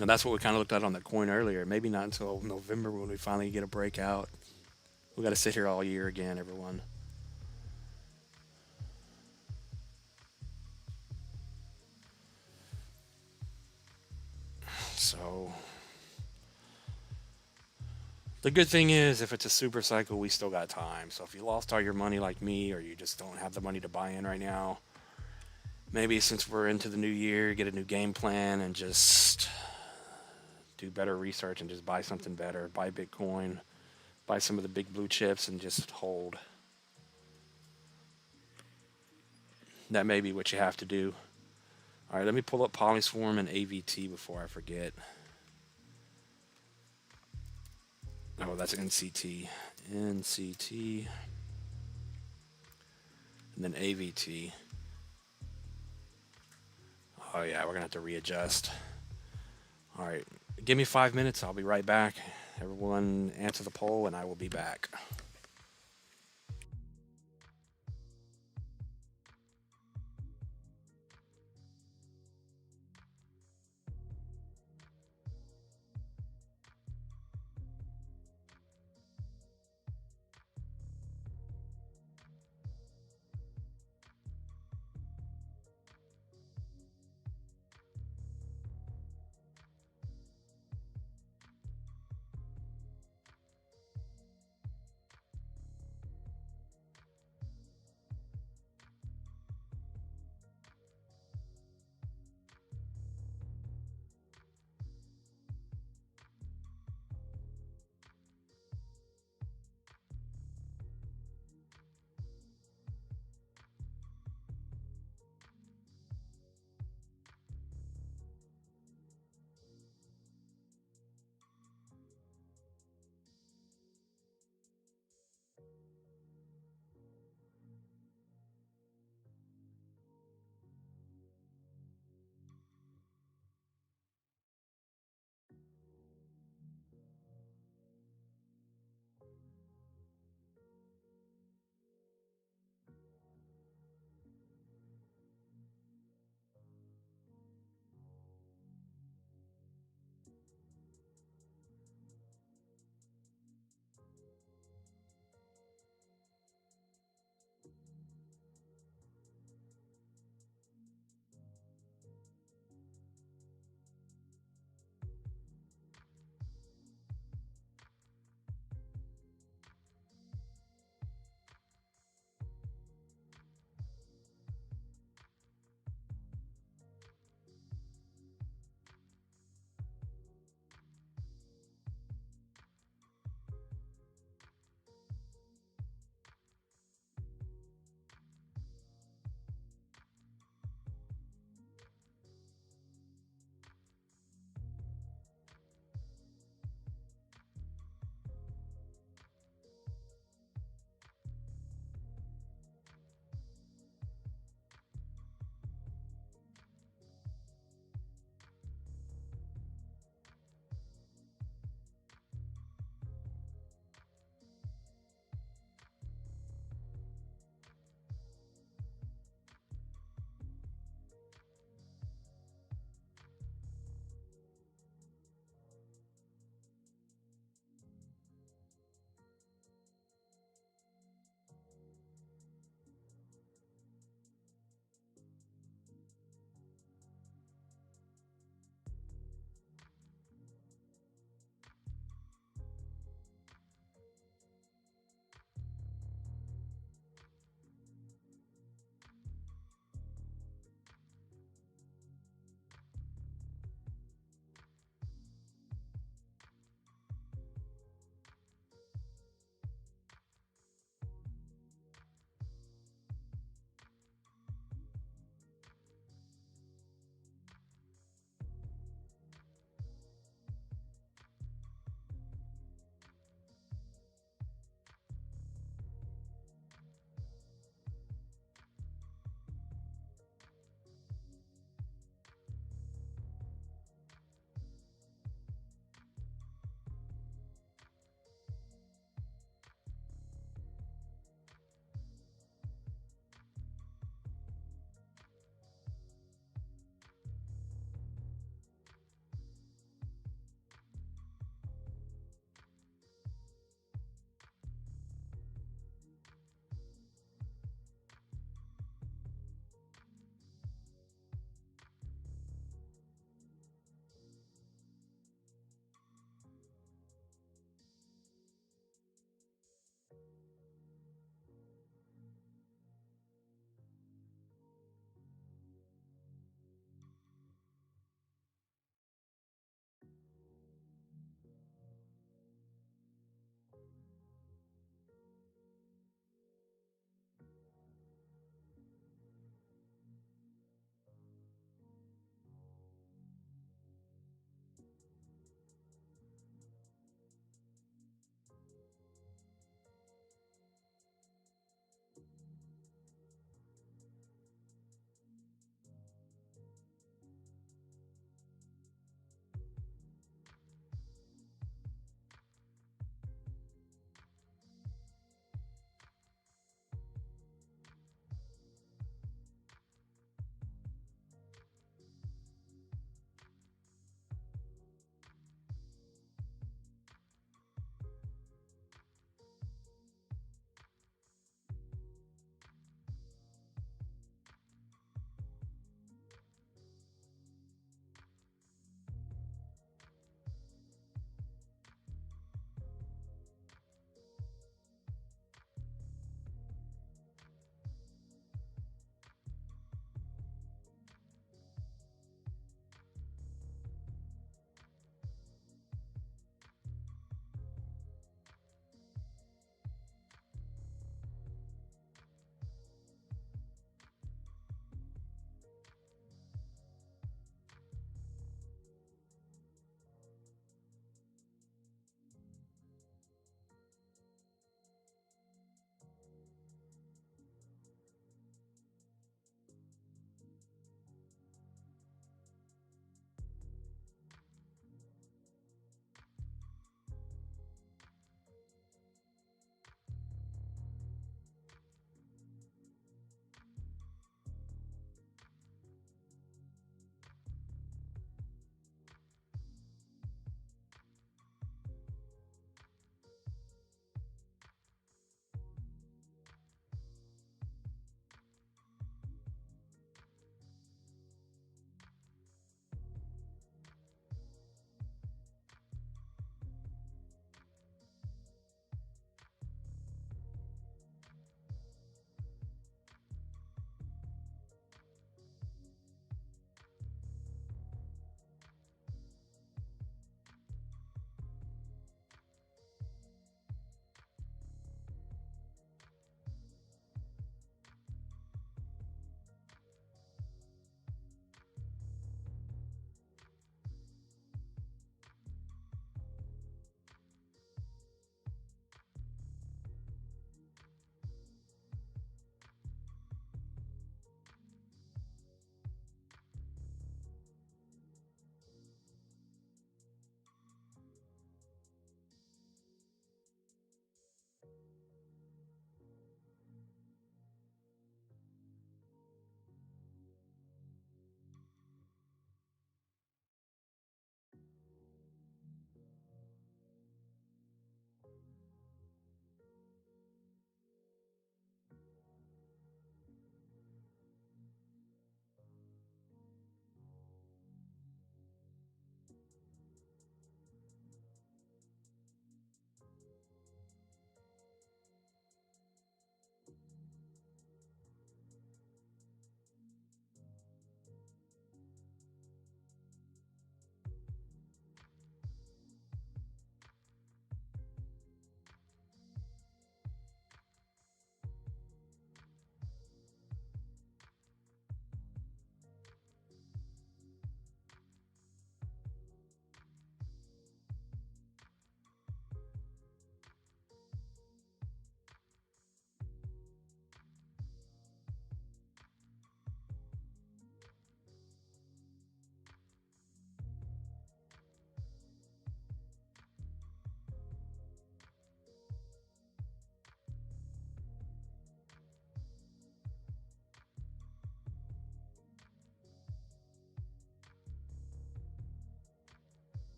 And that's what we kind of looked at on that coin earlier. Maybe not until November when we finally get a breakout. We got to sit here all year again, everyone. So the good thing is, if it's a super cycle, we still got time. So if you lost all your money like me, or you just don't have the money to buy in right now, maybe since we're into the new year, get a new game plan and just do better research and just buy something better. Buy Bitcoin, buy some of the big blue chips, and just hold. That may be what you have to do. All right, let me pull up Polyswarm and AVT before I forget. Oh, that's NCT. NCT. And then AVT. Oh, yeah, we're going to have to readjust. All right, give me 5 minutes. I'll be right back. Everyone answer the poll, and I will be back.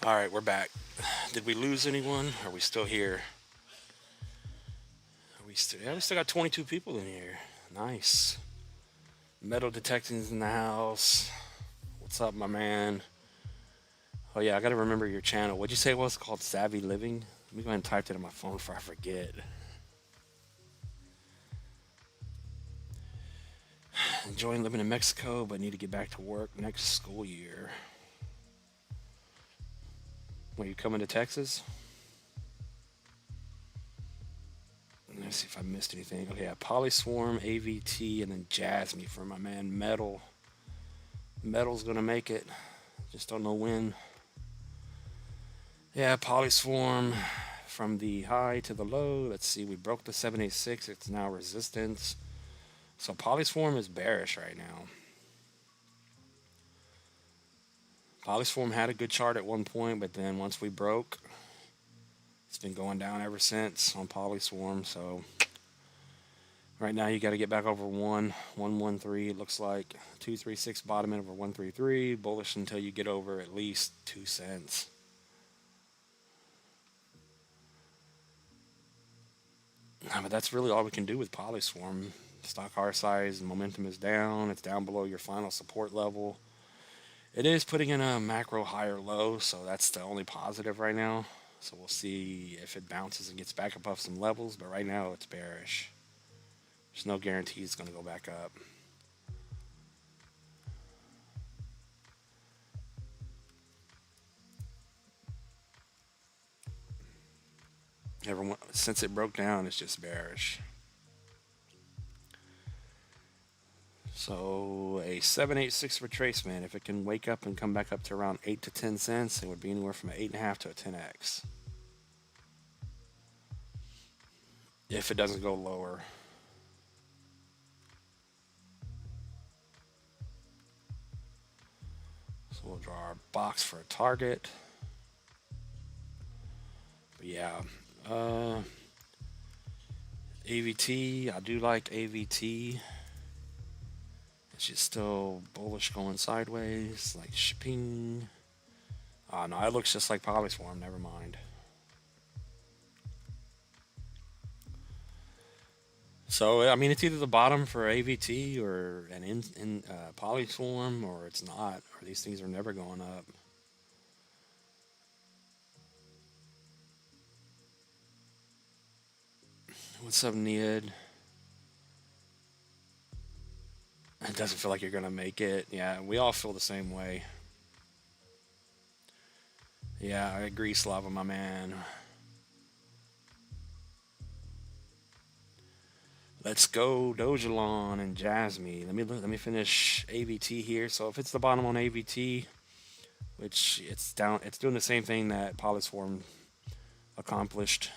All right, we're back. Did we lose anyone? Are we still here? Yeah, we still got 22 people in here. Nice. Metal detecting's in the house. What's up, my man? Oh yeah, I gotta remember your channel. What'd you say it was called? Savvy Living? Let me go ahead and type it in my phone before I forget. Enjoying living in Mexico, but need to get back to work next school year. When you coming to Texas? Let's see if I missed anything. Okay, yeah, Polyswarm, AVT, and then Jasmine for my man Metal. Metal's gonna make it. Just don't know when. Yeah, Polyswarm from the high to the low. Let's see, we broke the 786. It's now resistance. So Polyswarm is bearish right now. Polyswarm had a good chart at one point, but then once we broke, it's been going down ever since on Polyswarm. So right now you got to get back over 113. It looks like 236 bottoming over 133. Bullish until you get over at least 2 cents. But that's really all we can do with Polyswarm. Stock R size momentum is down. It's down below your final support level. It is putting in a macro high or low, so that's the only positive right now. So we'll see if it bounces and gets back above some levels, but right now it's bearish. There's no guarantee it's going to go back up. Everyone, since it broke down, it's just bearish. So a 786 retracement, if it can wake up and come back up to around 8 to 10 cents, it would be anywhere from an 8.5 to a 10x. If it doesn't go lower. So we'll draw our box for a target. But yeah, AVT, I do like AVT. It's just still bullish going sideways, like shipping. Oh no, it looks just like Polyswarm, never mind. So, I mean, it's either the bottom for AVT or an Polyswarm, or it's not, or these things are never going up. What's up, Undead? It doesn't feel like you're going to make it. Yeah, we all feel the same way. Yeah, I agree, Slava, my man. Let's go Dojalon and Jasmine. Let me finish AVT here. So if it's the bottom on AVT, which it's doing the same thing that Polyswarm accomplished.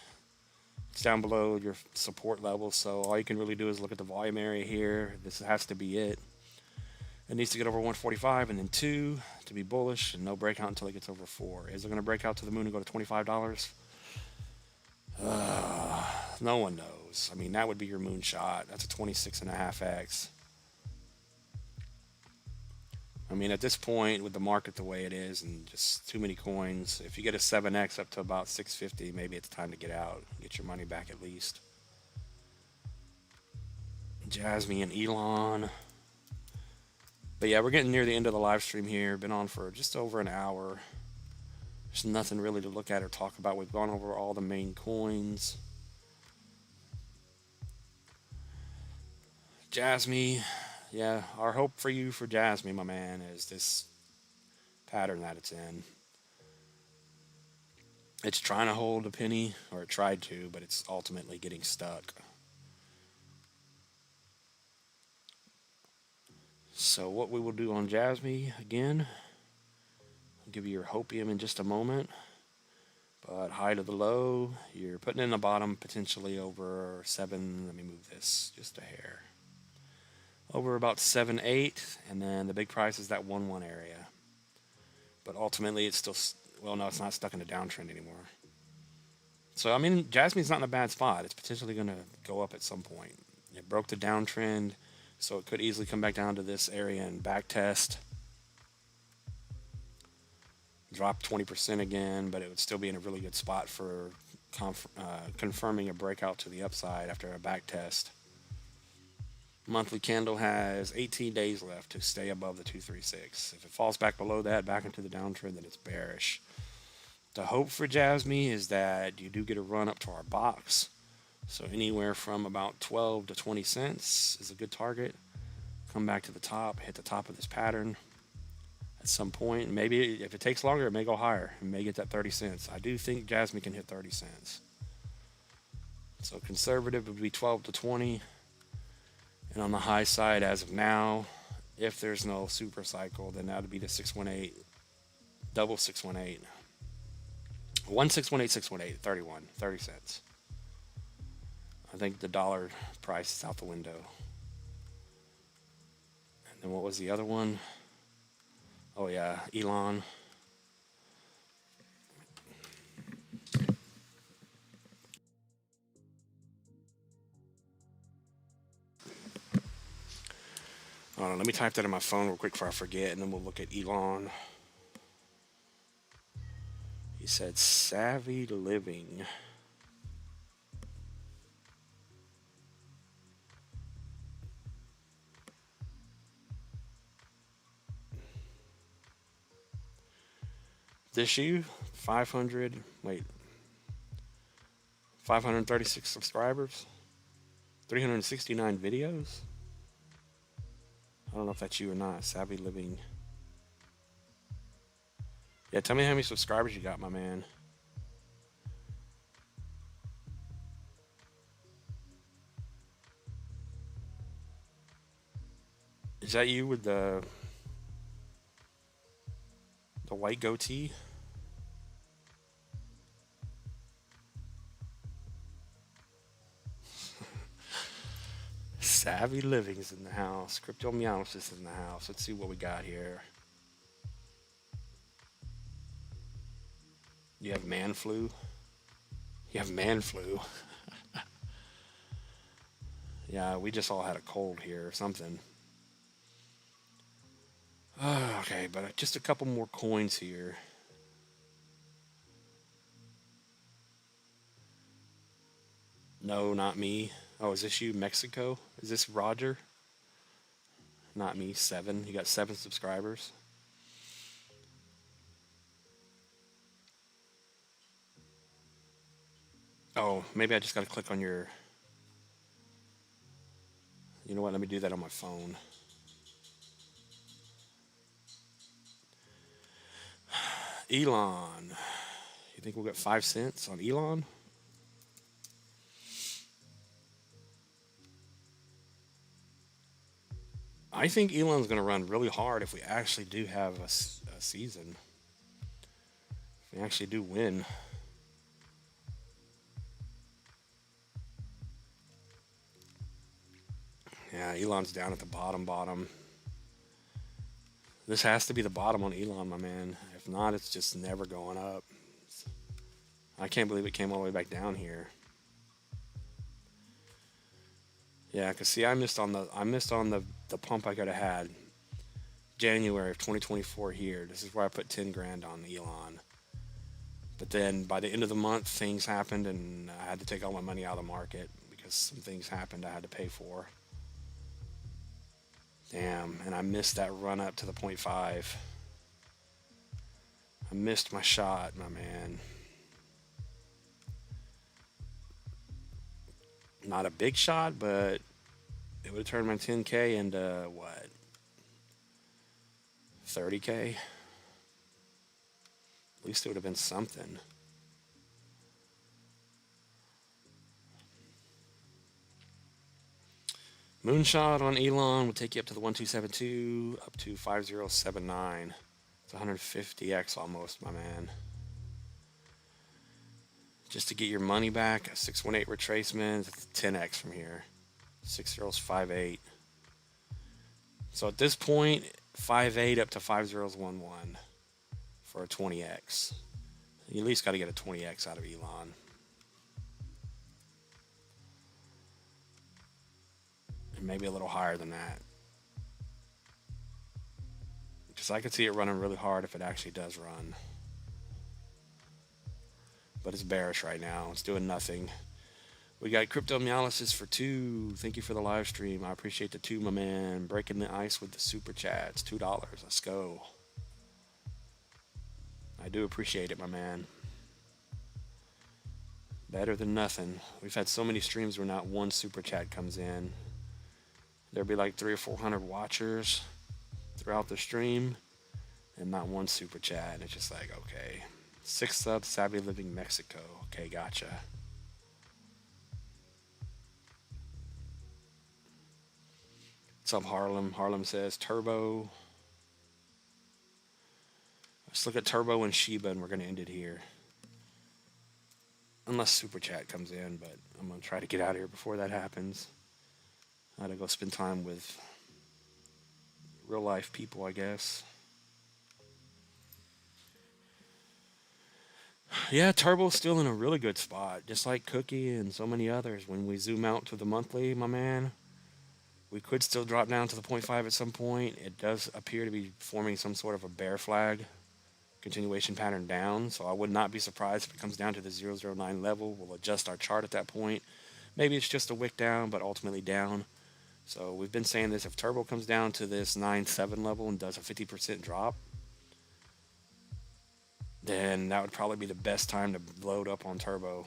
It's down below your support level, so all you can really do is look at the volume area here. This has to be it. It needs to get over 145 and then 2 to be bullish, and no breakout until it gets over 4. Is it going to break out to the moon and go to $25? No one knows. I mean, that would be your moonshot. That's a 26.5x. I mean, at this point, with the market the way it is and just too many coins, if you get a 7x up to about 650, maybe it's time to get out, get your money back at least. Jasmine and Elon. But yeah, we're getting near the end of the live stream here. Been on for just over an hour. There's nothing really to look at or talk about. We've gone over all the main coins. Jasmine, yeah, our hope for you for Jasmine, my man, is this pattern that it's in. It's trying to hold a penny, or it tried to, but it's ultimately getting stuck. So what we will do on Jasmine, again, I'll give you your hopium in just a moment. But high to the low, you're putting in the bottom potentially over 7, let me move this just a hair. Over about 7, 8, and then the big price is that 1-1 area. But ultimately it's still, well, no, it's not stuck in a downtrend anymore. So, I mean, Jasmine's not in a bad spot. It's potentially going to go up at some point. It broke the downtrend, so it could easily come back down to this area and back test. drop 20% again, but it would still be in a really good spot for confirming a breakout to the upside after a back test. Monthly candle has 18 days left to stay above the 236. If it falls back below that, back into the downtrend, then it's bearish. The hope for Jasmy is that you do get a run up to our box. So anywhere from about 12 to 20 cents is a good target. Come back to the top, hit the top of this pattern at some point. Maybe if it takes longer, it may go higher. It may get that 30 cents. I do think Jasmy can hit 30 cents. So conservative would be 12 to 20. And on the high side as of now, if there's no super cycle, then that would be the 618, double 618. 1618, 618, 31, 30 cents. I think the dollar price is out the window. And then what was the other one? Oh yeah, Elon. Hold on, let me type that in my phone real quick before I forget, and then we'll look at Elon. He said savvy living. This you 536 subscribers, 369 videos. I don't know if that's you or not. Savvy living. Yeah, tell me how many subscribers you got, my man. Is that you with the white goatee? Savvy Living's in the house. Crypto Meows is in the house. Let's see what we got here. You have man flu? You have man flu. Yeah, we just all had a cold here or something. Okay, but just a couple more coins here. No, not me. Oh, is this you, Mexico? Is this Roger? Not me, 7. You got 7 subscribers. Oh, maybe I just got to click on your... You know what? Let me do that on my phone. Elon. You think we'll get 5 cents on Elon? I think Elon's going to run really hard if we actually do have a season. If we actually do win. Yeah, Elon's down at the bottom. This has to be the bottom on Elon, my man. If not, it's just never going up. I can't believe it came all the way back down here. Yeah, cause see, I missed on the pump I could have had. January of 2024 here. This is where I put 10 grand on Elon. But then by the end of the month, things happened, and I had to take all my money out of the market because some things happened I had to pay for. Damn, and I missed that run up to the 0.5. I missed my shot, my man. Not a big shot, but it would have turned my 10K into what? 30K? At least it would have been something. Moonshot on Elon will take you up to the 1272, up to 5079. It's 150x almost, my man. Just to get your money back, a 618 retracement, it's 10x from here. 6 zeros, 58. So at this point, 58 up to 5011 for a 20x. You at least got to get a 20x out of Elon. And maybe a little higher than that. Because I could see it running really hard if it actually does run. but it's bearish right now. It's doing nothing. We got Crypto Meolysis for 2. Thank you for the live stream. I appreciate the 2, my man. Breaking the ice with the super chats. $2. Let's go. I do appreciate it, my man. Better than nothing. We've had so many streams where not one super chat comes in. There'll be like 300 or 400 watchers throughout the stream, and not one super chat. And it's just like, okay. 6 subs, Savvy Living Mexico. Okay, gotcha. What's up, Harlem? Harlem says Turbo. Let's look at Turbo and Shiba, and we're going to end it here. Unless Super Chat comes in, but I'm going to try to get out of here before that happens. I got to go spend time with real life people, I guess. Yeah, Turbo's still in a really good spot, just like Cookie and so many others. When we zoom out to the monthly, my man, we could still drop down to the 0.5 at some point. It does appear to be forming some sort of a bear flag continuation pattern down, so I would not be surprised if it comes down to the 009 level. We'll adjust our chart at that point. Maybe it's just a wick down, but ultimately down. So we've been saying this, if Turbo comes down to this 9.7 level and does a 50% drop, then that would probably be the best time to load up on Turbo.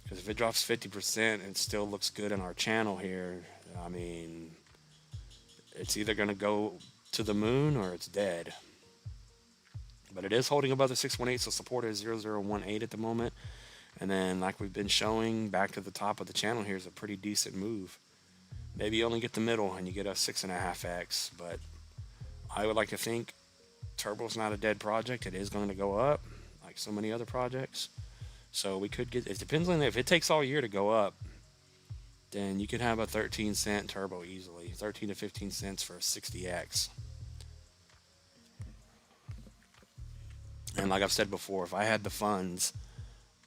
Because if it drops 50% and it still looks good in our channel here, I mean, it's either going to go to the moon or it's dead. But it is holding above the 618, so support is 0018 at the moment. And then, like we've been showing, back to the top of the channel here is a pretty decent move. Maybe you only get the middle and you get a 6.5x, but I would like to think Turbo's not a dead project. It is going to go up, like so many other projects. So we could get, it depends on if it takes all year to go up, then you could have a 13-cent Turbo easily, 13 to 15 cents for a 60x. And like I've said before, if I had the funds,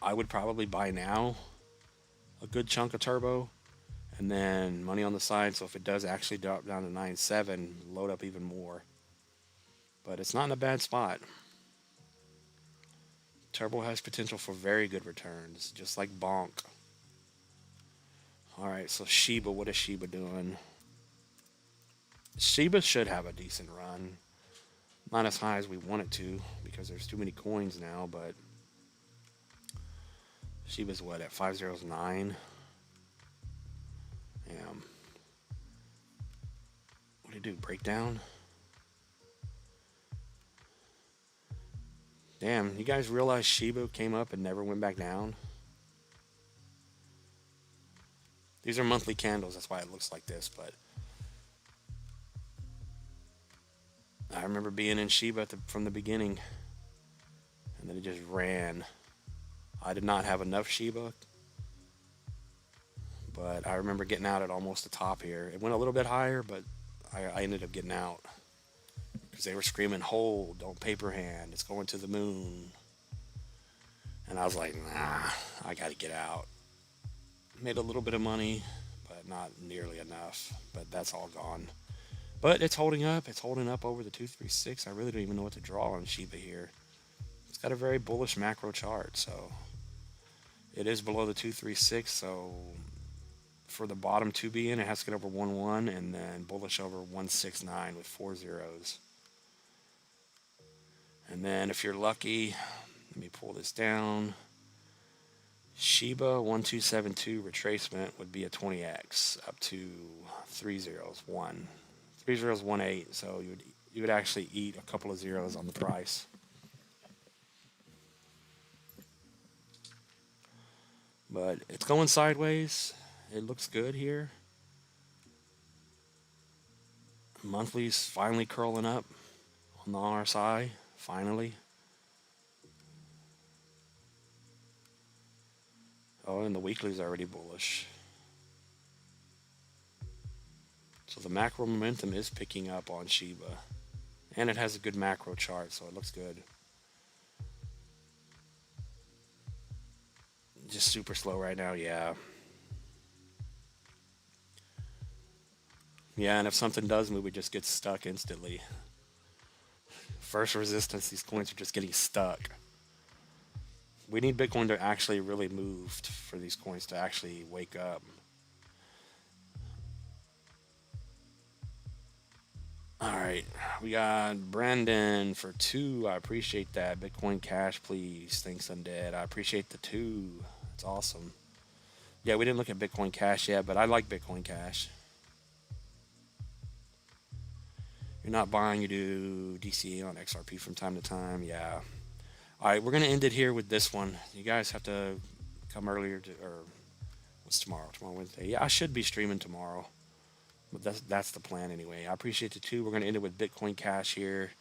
I would probably buy now a good chunk of Turbo and then money on the side. So if it does actually drop down to 9.7, load up even more. But it's not in a bad spot. Turbo has potential for very good returns, just like BONK. All right, so Shiba, what is Shiba doing? Shiba should have a decent run. Not as high as we want it to, because there's too many coins now, but Shiba's what, at 509? Damn. What do you do, breakdown? Damn, you guys realize Shiba came up and never went back down? These are monthly candles, that's why it looks like this, but I remember being in Shiba from the beginning, and then it just ran. I did not have enough Shiba, but I remember getting out at almost the top here. It went a little bit higher, but I ended up getting out because they were screaming, hold, don't paper hand, it's going to the moon. And I was like, nah, I got to get out. Made a little bit of money, but not nearly enough, but that's all gone. But it's holding up. It's holding up over the 236. I really don't even know what to draw on Shiba here. It's got a very bullish macro chart, so it is below the 236. So for the bottom to be in, it has to get over 1.1 and then bullish over 169 with 4 zeros. And then if you're lucky, let me pull this down. Shiba 1272 retracement would be a 20x up to 301. 3018, so you would actually eat a couple of zeros on the price. But it's going sideways. It looks good here. Monthly's finally curling up on the RSI, finally. Oh, and the weekly's already bullish. So the macro momentum is picking up on Shiba. And it has a good macro chart, so it looks good. Just super slow right now, yeah. Yeah, and if something does move, it just gets stuck instantly. First resistance, these coins are just getting stuck. We need Bitcoin to actually really move for these coins to actually wake up. All right, we got Brandon for 2. I appreciate that. Bitcoin Cash, please. Thanks, Undead. I appreciate the 2. That's awesome. Yeah, we didn't look at Bitcoin Cash yet, but I like Bitcoin Cash. You're not buying, you do DCA on XRP from time to time. Yeah. All right, we're going to end it here with this one. You guys have to come earlier or what's tomorrow? Tomorrow, Wednesday. Yeah, I should be streaming tomorrow. But that's the plan anyway. I appreciate the 2. We're going to end it with Bitcoin Cash here.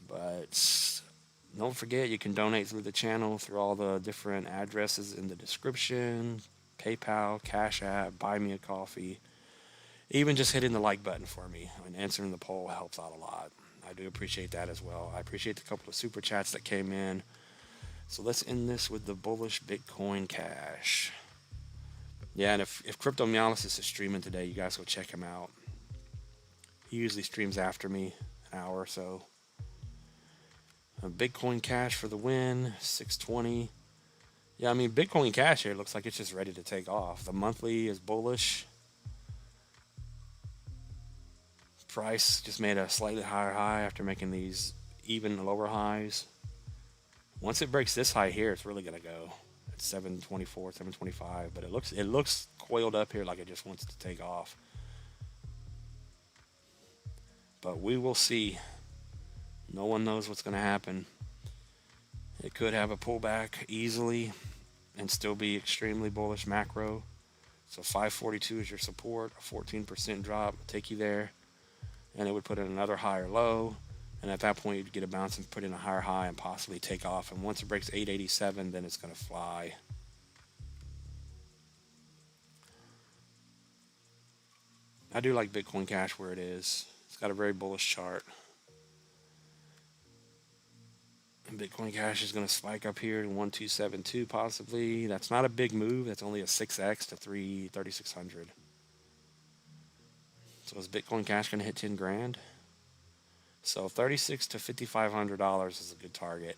But don't forget, you can donate through the channel through all the different addresses in the description. PayPal, Cash App, Buy Me a Coffee. Even just hitting the like button for me and answering the poll helps out a lot. I do appreciate that as well. I appreciate the couple of super chats that came in. So let's end this with the bullish Bitcoin Cash. Yeah, and if Cryptoanalysis is streaming today, you guys go check him out. He usually streams after me, an hour or so. Bitcoin Cash for the win, 620. Yeah, I mean, Bitcoin Cash here looks like it's just ready to take off. The monthly is bullish. Price just made a slightly higher high after making these even lower highs. Once it breaks this high here, it's really going to go. 724, 725, but it looks coiled up here like it just wants to take off. But we will see. No one knows what's going to happen. It could have a pullback easily and still be extremely bullish macro. So 542 is your support. A 14% drop will take you there, and it would put in another higher low. And at that point, you'd get a bounce and put in a higher high and possibly take off. And once it breaks 887, then it's going to fly. I do like Bitcoin Cash where it is. It's got a very bullish chart. And Bitcoin Cash is going to spike up here to 1272 possibly. That's not a big move. That's only a 6x to 3600. So is Bitcoin Cash going to hit 10 grand? So $36 to $5,500 is a good target.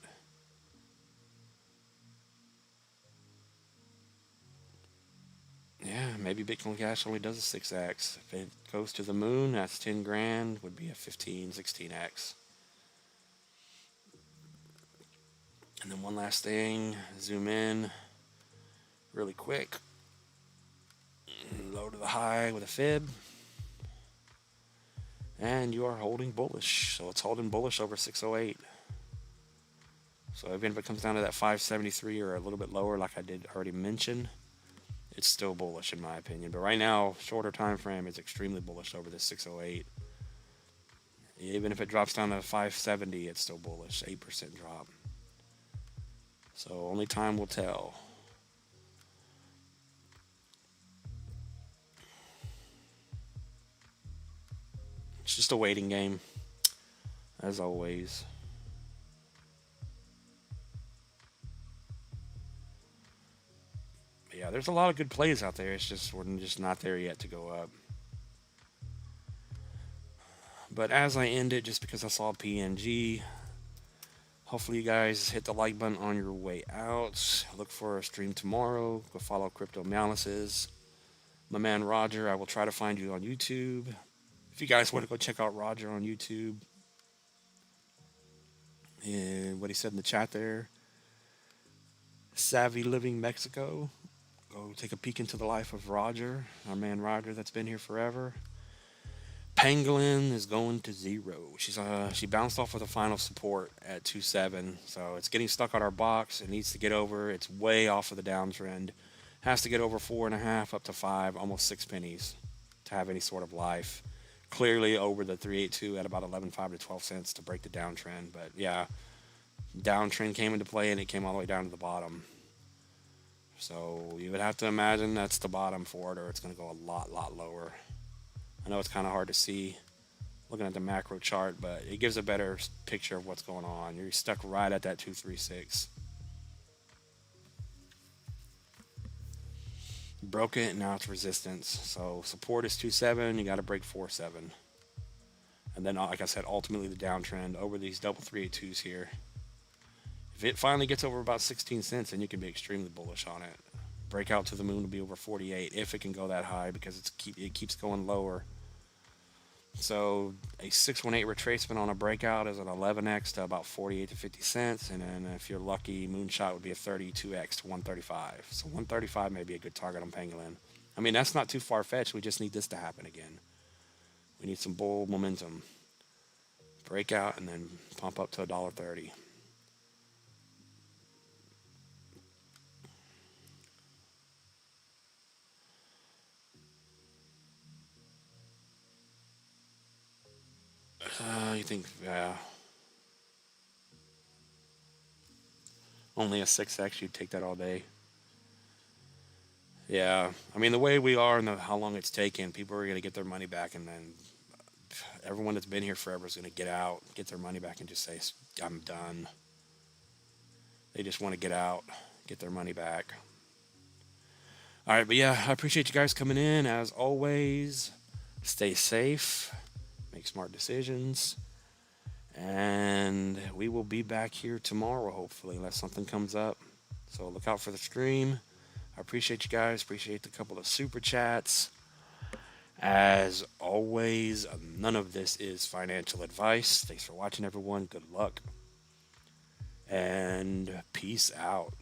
Yeah, maybe Bitcoin Cash only does a 6x. If it goes to the moon, that's 10 grand, would be a 15, 16x. And then one last thing, zoom in really quick. Low to the high with a fib. And you are holding bullish. So it's holding bullish over 608. So even if it comes down to that 573 or a little bit lower, like I did already mention, it's still bullish in my opinion. But right now, shorter time frame is extremely bullish over this 608. Even if it drops down to 570, it's still bullish. 8% drop. So only time will tell. It's just a waiting game, as always. But yeah, there's a lot of good plays out there. It's just we're just not there yet to go up. But as I end it, just because I saw PNG, hopefully you guys hit the like button on your way out. Look for a stream tomorrow. Go follow Cryptoanalysis. My man Roger, I will try to find you on YouTube. If you guys want to go check out Roger on YouTube, and what he said in the chat there, Savvy Living Mexico, go take a peek into the life of Roger, our man Roger that's been here forever. Pangolin is going to 0. She bounced off with a final support at 2.7, so it's getting stuck on our box. It needs to get over. It's way off of the downtrend. Has to get over 4.5 up to 5, almost 6 pennies to have any sort of life. Clearly over the 382 at about 11.5 to 12 cents to break the downtrend. But yeah, downtrend came into play and it came all the way down to the bottom. So you would have to imagine that's the bottom for it, or it's going to go a lot lower. I know it's kind of hard to see looking at the macro chart, but it gives a better picture of what's going on. You're stuck right at that 236. Broke it, and now it's resistance. So support is 2.7. You got to break 4.7. And then, like I said, ultimately the downtrend over these double 382s here. If it finally gets over about 16 cents, then you can be extremely bullish on it. Breakout to the moon will be over 48 if it can go that high, because it keeps going lower. So a 618 retracement on a breakout is an 11x to about 48 to 50 cents, and then if you're lucky, moonshot would be a 32x to 135. So 135 may be a good target on Pangolin. I mean, that's not too far fetched. We just need this to happen again. We need some bull momentum. Breakout and then pump up to $1.30. You think, yeah. Only a 6x, you'd take that all day. Yeah, I mean, the way we are and how long it's taken, people are going to get their money back, and then everyone that's been here forever is going to get out, get their money back, and just say, I'm done. They just want to get out, get their money back. All right, but yeah, I appreciate you guys coming in. As always, stay safe, make smart decisions, and we will be back here tomorrow, hopefully, unless something comes up. So look out for the stream. I appreciate you guys. Appreciate the couple of super chats. As always, none of this is financial advice. Thanks for watching, everyone. Good luck. And peace out.